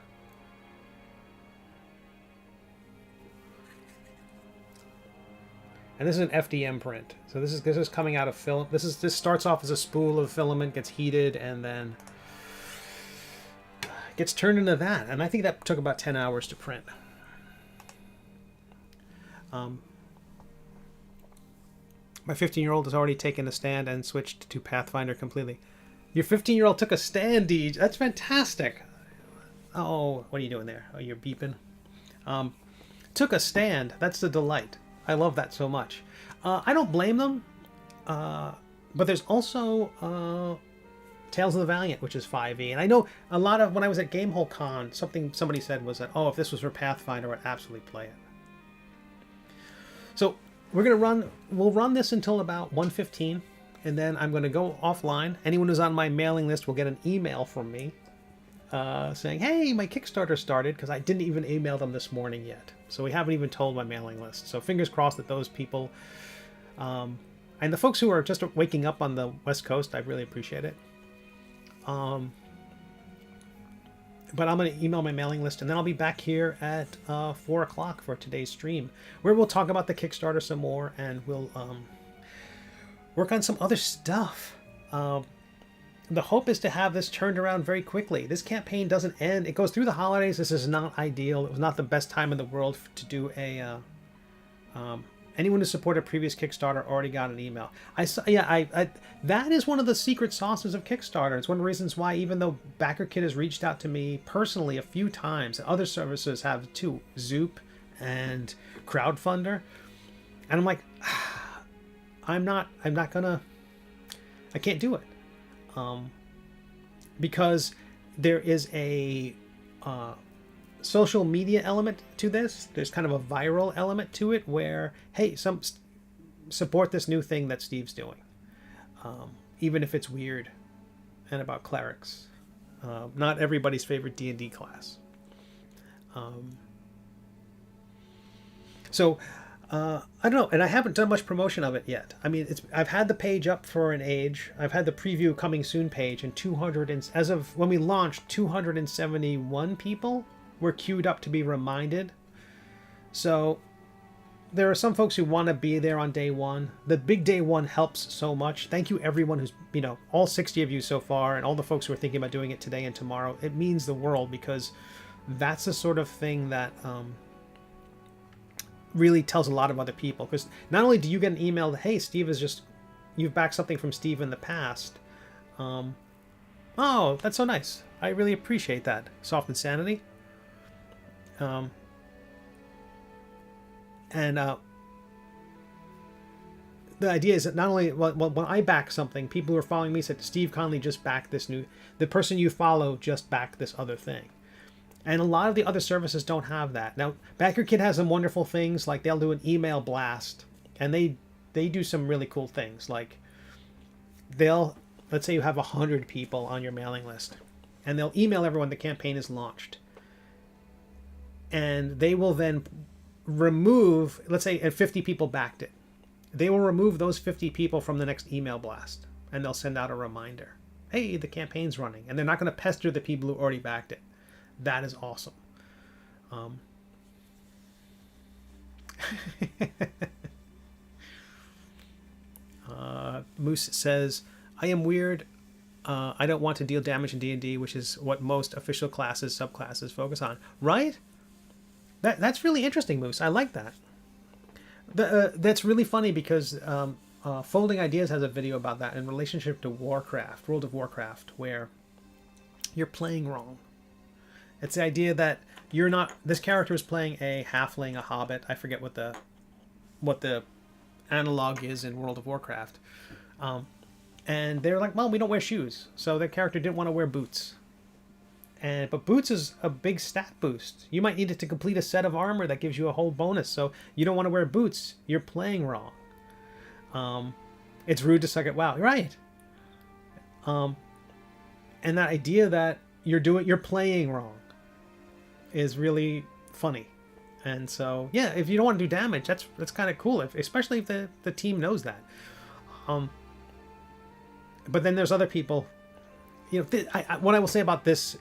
And this is an FDM print. So this is coming out of film. This starts off as a spool of filament, gets heated, and then gets turned into that. And I think that took about 10 hours to print. My 15-year-old has already taken a stand and switched to Pathfinder completely. Your 15-year-old took a stand, Deej. That's fantastic. Oh, what are you doing there? Oh, you're beeping. Took a stand. That's the delight. I love that so much. I don't blame them. But there's also Tales of the Valiant, which is 5e. And I know a lot of, when I was at Gamehole Con, somebody said was that, oh, if this was for Pathfinder, I'd absolutely play it. So we'll run this until about 1:15, and then I'm going to go offline. Anyone who's on my mailing list will get an email from me saying, hey, my Kickstarter started, because I didn't even email them this morning yet. So we haven't even told my mailing list. So fingers crossed that those people, and the folks who are just waking up on the West Coast, I really appreciate it. But I'm going to email my mailing list, and then I'll be back here at 4 o'clock for today's stream, where we'll talk about the Kickstarter some more, and we'll work on some other stuff. The hope is to have this turned around very quickly. This campaign doesn't end. It goes through the holidays. This is not ideal. It was not the best time in the world to do a... anyone who supported previous Kickstarter already got an email. That is one of the secret sauces of Kickstarter. It's one of the reasons why, even though BackerKit has reached out to me personally a few times, other services have too, Zoop and Crowdfunder, and I'm like, I'm not gonna, I can't do it, because there is a social media element to this. There's kind of a viral element to it where, hey, support this new thing that Steve's doing, even if it's weird and about clerics. Not everybody's favorite D&D class. So I don't know, and I haven't done much promotion of it yet. I mean, I've had the page up for an age. I've had the preview coming soon page, and as of when we launched, 271 people were queued up to be reminded. So there are some folks who want to be there on day one. The big day one helps so much. Thank you everyone who's, all 60 of you so far, and all the folks who are thinking about doing it today and tomorrow. It means the world, because that's the sort of thing that really tells a lot of other people. Because not only do you get an email that, hey, Steve is just, you've backed something from Steve in the past. Oh, that's so nice. I really appreciate that. Soft Insanity. The idea is that not only when I back something, people who are following me said, Steve Conley just backed this the person you follow just backed this other thing. And a lot of the other services don't have that. Now, BackerKit has some wonderful things, like they'll do an email blast, and they do some really cool things. Like let's say you have 100 people on your mailing list, and they'll email everyone the campaign is launched. And they will then remove, let's say 50 people backed it. They will remove those 50 people from the next email blast, and they'll send out a reminder. Hey, the campaign's running. And they're not going to pester the people who already backed it. That is awesome. Moose says, I am weird. I don't want to deal damage in D&D, which is what most official classes, subclasses focus on. Right? That's really interesting, Moose. I like that. That's really funny because Folding Ideas has a video about that in relationship to Warcraft, World of Warcraft, where you're playing wrong. It's the idea that you're not... This character is playing a halfling, a hobbit. I forget what the analog is in World of Warcraft. And they're like, well, we don't wear shoes. So their character didn't want to wear boots. But boots is a big stat boost. You might need it to complete a set of armor that gives you a whole bonus. So you don't want to wear boots. You're playing wrong. It's rude to suck at WoW. Right. And that idea that you're playing wrong is really funny. And so, yeah, if you don't want to do damage, that's kind of cool, especially if the team knows that. But then there's other people. What I will say about this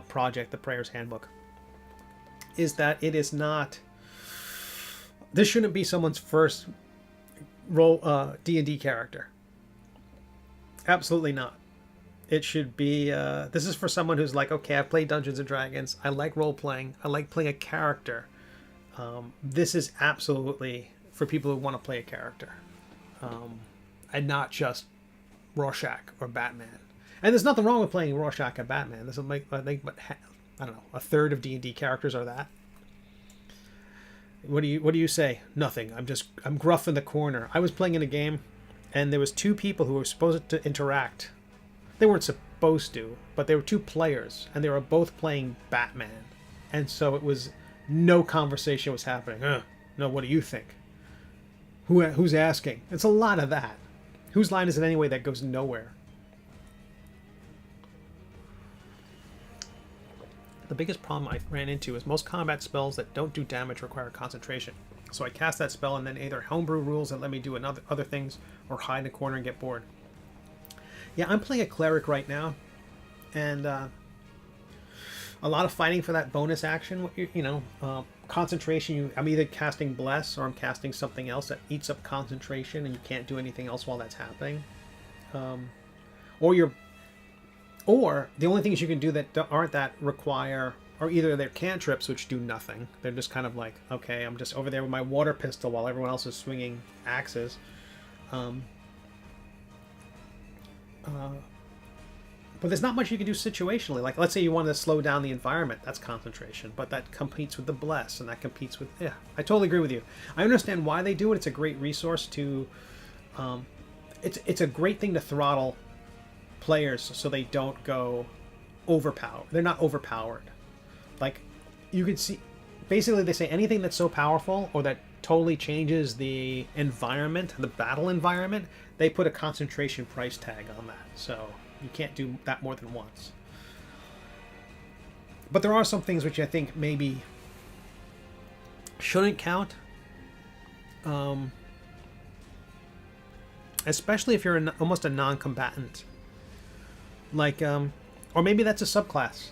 project, the Prayer's Handbook, is that it is not... This shouldn't be someone's first role D&D character. Absolutely not. It should be... this is for someone who's like, okay, I've played Dungeons & Dragons. I like role-playing. I like playing a character. This is absolutely for people who want to play a character, and not just Rorschach or Batman. And there's nothing wrong with playing Rorschach and Batman. This will make, I think, but I don't know, a third of D&D characters are that. What do you say? Nothing. I'm gruff in the corner. I was playing in a game, and there was two people who were supposed to interact. They weren't supposed to, but they were two players, and they were both playing Batman, and so it was no conversation was happening. No, what do you think? Who's asking? It's a lot of that. Whose line is it anyway that goes nowhere? The biggest problem I ran into is most combat spells that don't do damage require concentration. So I cast that spell and then either homebrew rules that let me do other things or hide in a corner and get bored. Yeah, I'm playing a cleric right now, and a lot of fighting for that bonus action. Concentration. I'm either casting Bless or I'm casting something else that eats up concentration, and you can't do anything else while that's happening. Or the only things you can do that aren't that require, or either they're cantrips which do nothing. They're just kind of like, okay, I'm just over there with my water pistol while everyone else is swinging axes. But there's not much you can do situationally. Like, let's say you want to slow down the environment. That's concentration. But that competes with the Bless, and that competes with... Yeah, I totally agree with you. I understand why they do it. It's a great resource to... It's a great thing to throttle players so they don't go overpowered. They're not overpowered. Like, you can see... Basically, they say anything that's so powerful or that totally changes the environment, the battle environment, they put a concentration price tag on that. So... You can't do that more than once. But there are some things which I think maybe shouldn't count. Especially if you're almost a non-combatant. Like, or maybe that's a subclass.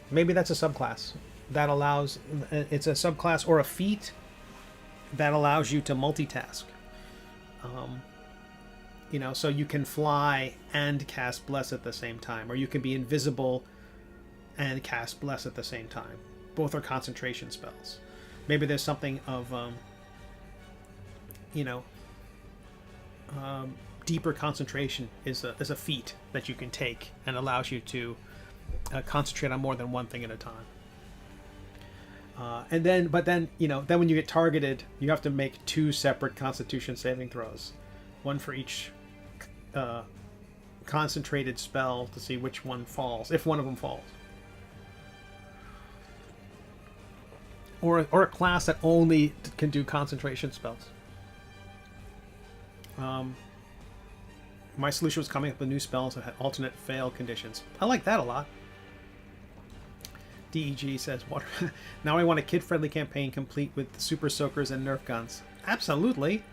Maybe that's a subclass that allows... It's a subclass or a feat that allows you to multitask. So you can fly and cast Bless at the same time, or you can be invisible and cast Bless at the same time. Both are concentration spells. Maybe there's something of, deeper concentration is a feat that you can take and allows you to concentrate on more than one thing at a time. Then when you get targeted, you have to make two separate Constitution saving throws, one for each concentrated spell to see which one falls, if one of them falls. Or a class that only can do concentration spells. My solution was coming up with new spells that had alternate fail conditions. I like that a lot. DEG says, "Water." Now I want a kid-friendly campaign complete with super soakers and Nerf guns. Absolutely.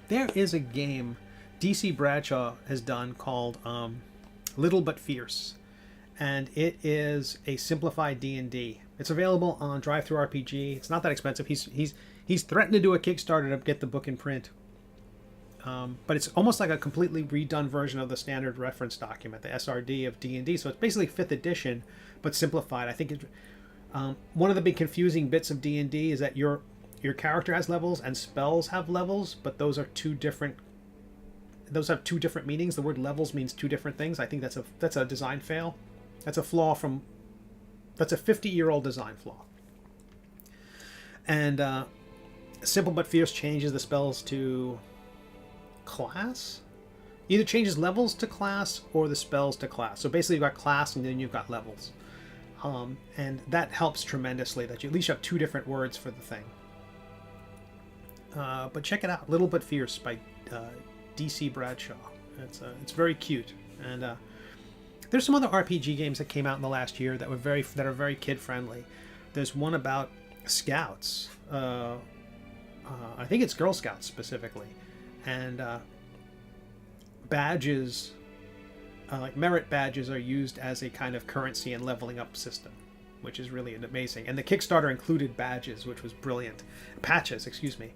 There is a game DC Bradshaw has done called Little But Fierce, and it is a simplified D&D. It's available on DriveThruRPG. It's not that expensive. He's threatened to do a Kickstarter to get the book in print, but it's almost like a completely redone version of the standard reference document, the SRD of D&D. So it's basically 5th edition, but simplified. I think one of the big confusing bits of D&D is that your character has levels and spells have levels, but those are two different. Those have two different meanings. The word levels means two different things. I think that's a design fail. That's a flaw from. That's a 50-year-old design flaw. And Simple But Fierce changes the spells to class. Either changes levels to class or the spells to class. So basically, you've got class and then you've got levels, and that helps tremendously. That you at least have two different words for the thing. But check it out, Little But Fierce by DC Bradshaw. It's very cute, and there's some other RPG games that came out in the last year that are very kid friendly. There's one about Scouts. I think it's Girl Scouts specifically, and badges, like merit badges, are used as a kind of currency and leveling up system, which is really amazing. And the Kickstarter included badges, which was brilliant. Patches, excuse me.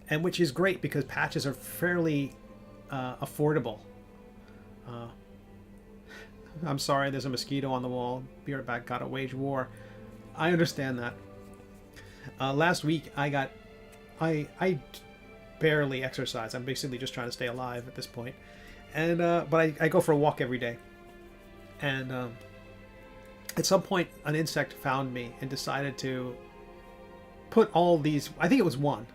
And which is great because patches are fairly affordable. I'm sorry, there's a mosquito on the wall. Be right back, gotta wage war. I understand that. Last week I barely exercise. I'm basically just trying to stay alive at this point. And but I go for a walk every day. And at some point, an insect found me and decided to put all these. I think it was one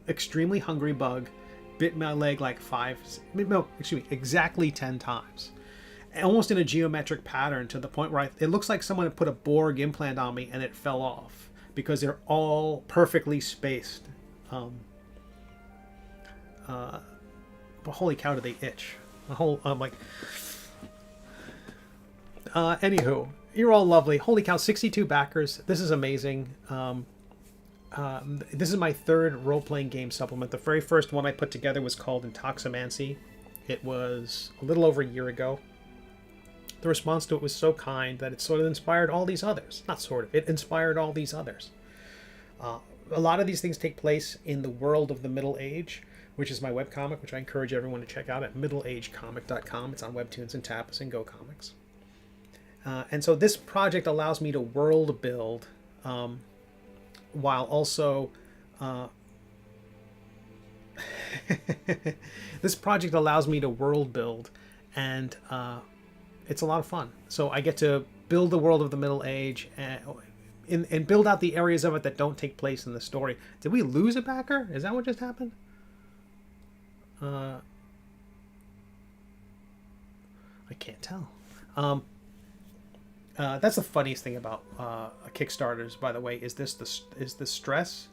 extremely hungry bug bit my leg like exactly 10 times, almost in a geometric pattern, to the point where it looks like someone had put a Borg implant on me and it fell off because they're all perfectly spaced. But holy cow, do they itch? I'm like, anywho, you're all lovely. Holy cow, 62 backers. This is amazing. This is my third role-playing game supplement. The very first one I put together was called Intoximancy. It was a little over a year ago. The response to it was so kind that it sort of inspired all these others. Not sort of, it inspired all these others. A lot of these things take place in the world of the Middle Age, which is my webcomic, which I encourage everyone to check out at middleagecomic.com. It's on Webtoons and Tapas and Go Comics. And so this project allows me to world build while also this project allows me to world build, and it's a lot of fun. So I get to build the world of the Middle Age and build out the areas of it that don't take place in the story. Did we lose a backer? Is that what just happened? I can't tell. That's the funniest thing about Kickstarters, by the way, is the stress.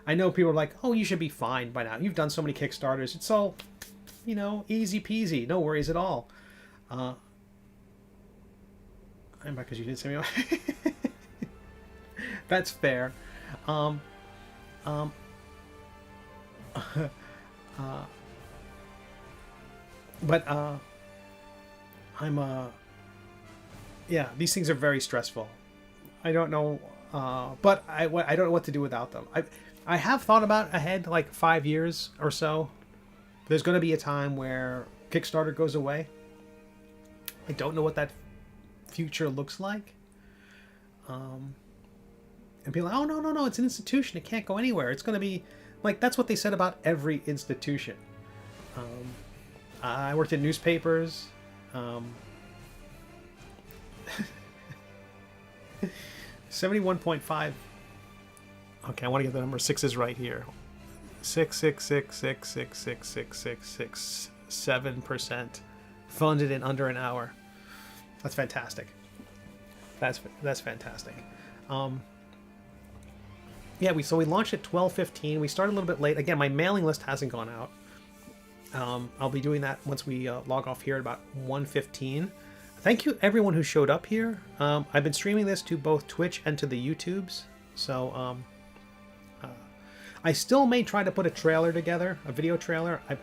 I know people are like, oh, you should be fine by now. You've done so many Kickstarters. It's all, easy peasy. No worries at all. I'm back because you didn't say me. That's fair. But I'm yeah, these things are very stressful. I don't know, but I don't know what to do without them. I have thought about ahead, like 5 years or so. There's going to be a time where Kickstarter goes away. I don't know what that future looks like. And people are like, oh, no, it's an institution. It can't go anywhere. It's going to be like, that's what they said about every institution. I worked in newspapers. 71.5. Okay, I want to get the number sixes right here. 666666667% funded in under an hour. That's fantastic. That's fantastic. Yeah, we launched at 12:15. We started a little bit late. Again, my mailing list hasn't gone out. I'll be doing that once we log off here at about 1:15. Thank you everyone who showed up here. I've been streaming this to both Twitch and to the YouTubes, so I still may try to put a trailer together, a video trailer. I've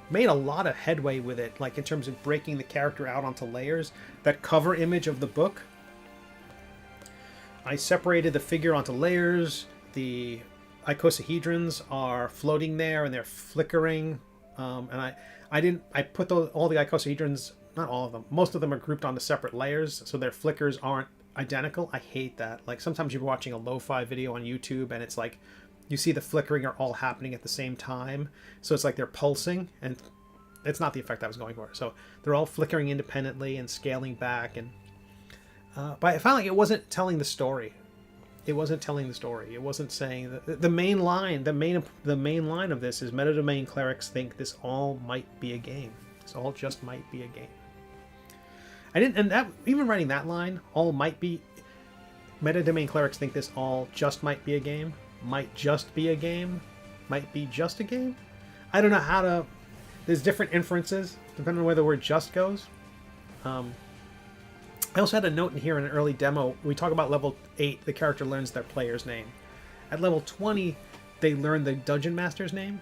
made a lot of headway with it, like in terms of breaking the character out onto layers. That cover image of the book, I separated the figure onto layers. The icosahedrons are floating there and they're flickering, and I put all the icosahedrons, not all of them, most of them are grouped onto separate layers so their flickers aren't identical. I hate that. Like sometimes you're watching a lo-fi video on YouTube and it's like you see the flickering are all happening at the same time, so it's like they're pulsing, and it's not the effect I was going for. So they're all flickering independently and scaling back, and but I found like it wasn't telling the story. It wasn't telling the story. It wasn't saying the main line. The main line of this is metadomain clerics think this all might be a game. This all just might be a game. Even writing that line, all might be. Metadomain clerics think this all just might be a game. Might just be a game. Might be just a game. I don't know how to. There's different inferences depending on where the word "just" goes. I also had a note in here in an early demo. We talk about level 8, the character learns their player's name. At level 20, they learn the Dungeon Master's name.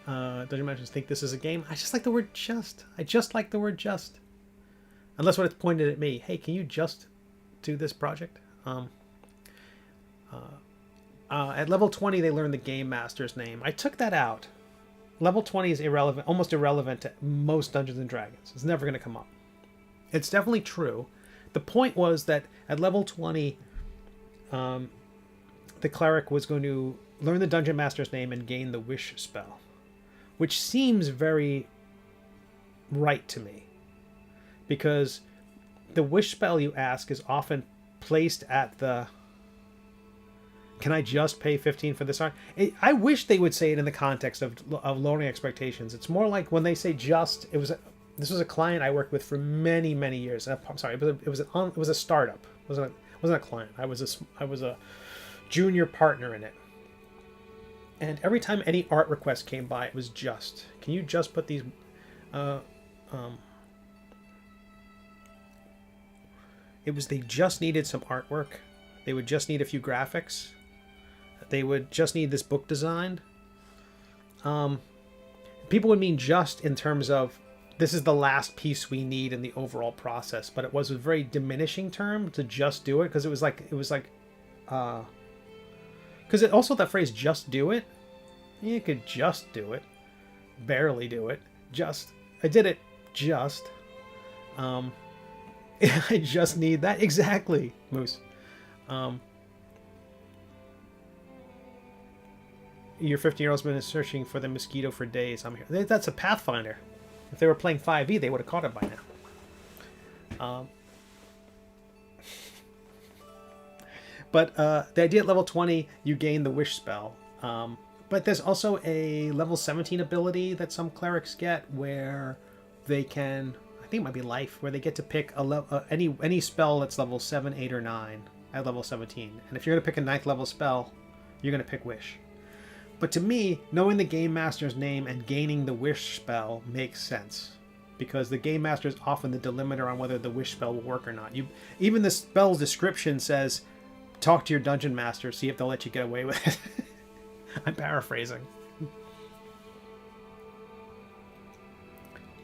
Dungeon Masters think this is a game. I just like the word just. I just like the word just. Unless when it's pointed at me. Hey, can you just do this project? At level 20, they learn the Game Master's name. I took that out. Level 20 is irrelevant, almost irrelevant to most Dungeons & Dragons. It's never going to come up. It's definitely true the point was that at level 20, the cleric was going to learn the dungeon master's name and gain the wish spell, which seems very right to me, because the wish spell you ask is often placed at the, can I just pay 15 for this art? I wish they would say it in the context of lowering expectations. It's more like when they say just, this was a client I worked with for many, many years. I'm sorry, it was a startup. It wasn't a client. I was a junior partner in it. And every time any art request came by, it was just, can you just put these they just needed some artwork. They would just need a few graphics. They would just need this book designed. People would mean just in terms of, this is the last piece we need in the overall process, but it was a very diminishing term to just do it, because it was like because also that phrase "just do it," you could just do it, barely do it, I did it, I just need that, exactly, Moose. Your 15-year-old's been searching for the mosquito for days. I'm here. That's a Pathfinder. If they were playing 5e, they would have caught it by now. But the idea at level 20, you gain the wish spell. But there's also a level 17 ability that some clerics get where they can, I think it might be life, where they get to pick any spell that's level 7, 8, or 9 at level 17. And if you're going to pick a 9th level spell, you're going to pick wish. But to me, knowing the Game Master's name and gaining the wish spell makes sense, because the Game Master is often the delimiter on whether the wish spell will work or not. Even the spell's description says, talk to your dungeon master, see if they'll let you get away with it. I'm paraphrasing.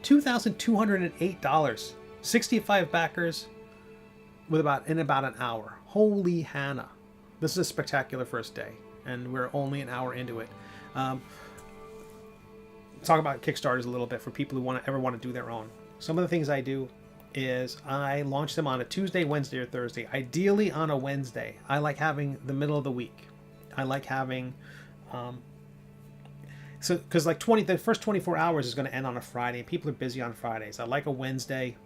$2,208. 65 backers in about an hour. Holy Hannah. This is a spectacular first day, and we're only an hour into it. Talk about Kickstarters a little bit for people who ever want to do their own. Some of the things I do is I launch them on a Tuesday, Wednesday, or Thursday. Ideally on a Wednesday. I like having the middle of the week. I like having because like the first 24 hours is going to end on a Friday, and people are busy on Fridays. I like a Wednesday.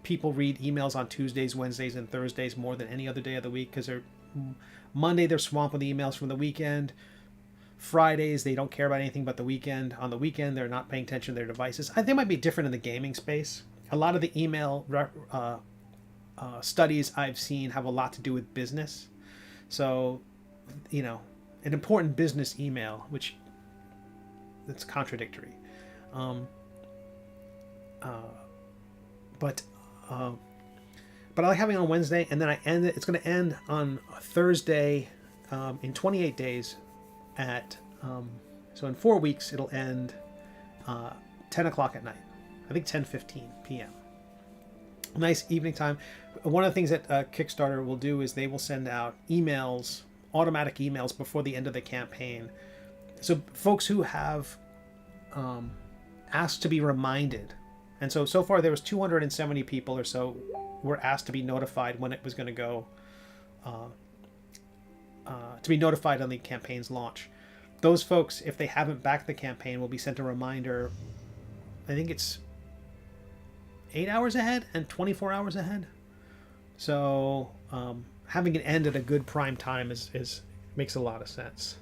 People read emails on Tuesdays, Wednesdays, and Thursdays more than any other day of the week, because Monday they're swamped with emails from the weekend. Fridays they don't care about anything but the weekend. On the weekend they're not paying attention to their devices. I think it might be different in the gaming space. A lot of the email studies I've seen have a lot to do with business. So, an important business email, which that's contradictory. But I like having it on Wednesday, and then it's going to end on Thursday in 28 days at, so in 4 weeks, it'll end 10 o'clock at night. I think 10:15 p.m. Nice evening time. One of the things that Kickstarter will do is they will send out emails, automatic emails before the end of the campaign. So folks who have asked to be reminded, and so far there was 270 people or so were asked to be notified when it was going to go, to be notified on the campaign's launch. Those folks, if they haven't backed the campaign, will be sent a reminder. I think it's 8 hours ahead and 24 hours ahead. So having it end at a good prime time is makes a lot of sense.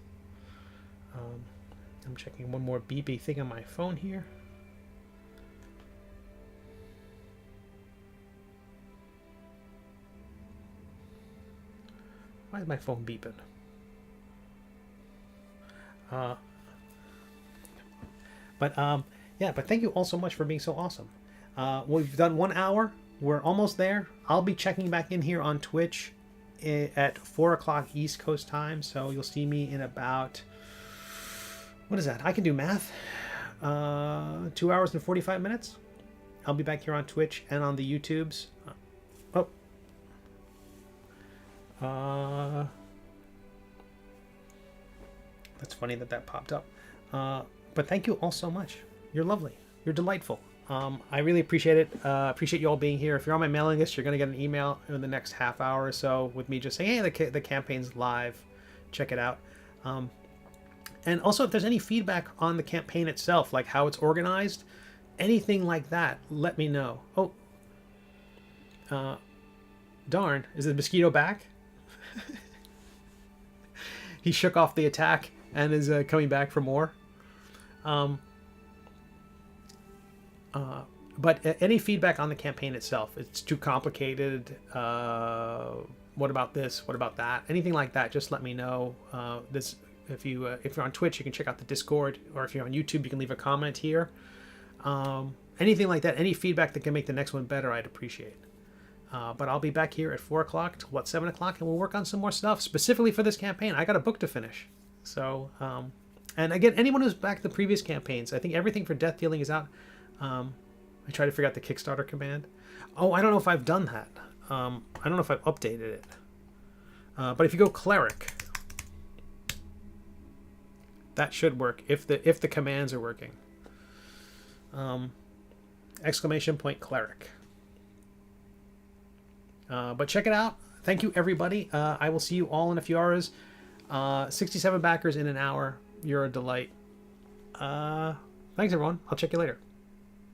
I'm checking one more beepy thing on my phone here. Why is my phone beeping? But thank you all so much for being so awesome. We've done 1 hour. We're almost there. I'll be checking back in here on Twitch at 4 o'clock East Coast time. So you'll see me in about, what is that? I can do math. 2 hours and 45 minutes. I'll be back here on Twitch and on the YouTubes. That's funny that popped up. But thank you all so much. You're lovely. You're delightful. I really appreciate it. Appreciate you all being here. If you're on my mailing list, you're going to get an email in the next half hour or so with me just saying, hey, the campaign's live. Check it out. And also, if there's any feedback on the campaign itself, like how it's organized, anything like that, let me know. Oh, darn. Is the mosquito back? He shook off the attack and is coming back for more. But any feedback on the campaign itself, it's too complicated. What about this? What about that? Anything like that, just let me know. If you're on Twitch, you can check out the Discord, or if you're on YouTube, you can leave a comment here. Anything like that, any feedback that can make the next one better, I'd appreciate. But I'll be back here at 4 o'clock till 7 o'clock, and we'll work on some more stuff specifically for this campaign. I got a book to finish. So, and again, anyone who's backed the previous campaigns, I think everything for Death Dealing is out. I try to figure out the Kickstarter command. Oh, I don't know if I've done that. I don't know if I've updated it. But if you go Cleric, that should work if the commands are working. Exclamation point Cleric. But check it out. Thank you, everybody. I will see you all in a few hours. 67 backers in an hour. You're a delight. Thanks, everyone. I'll check you later.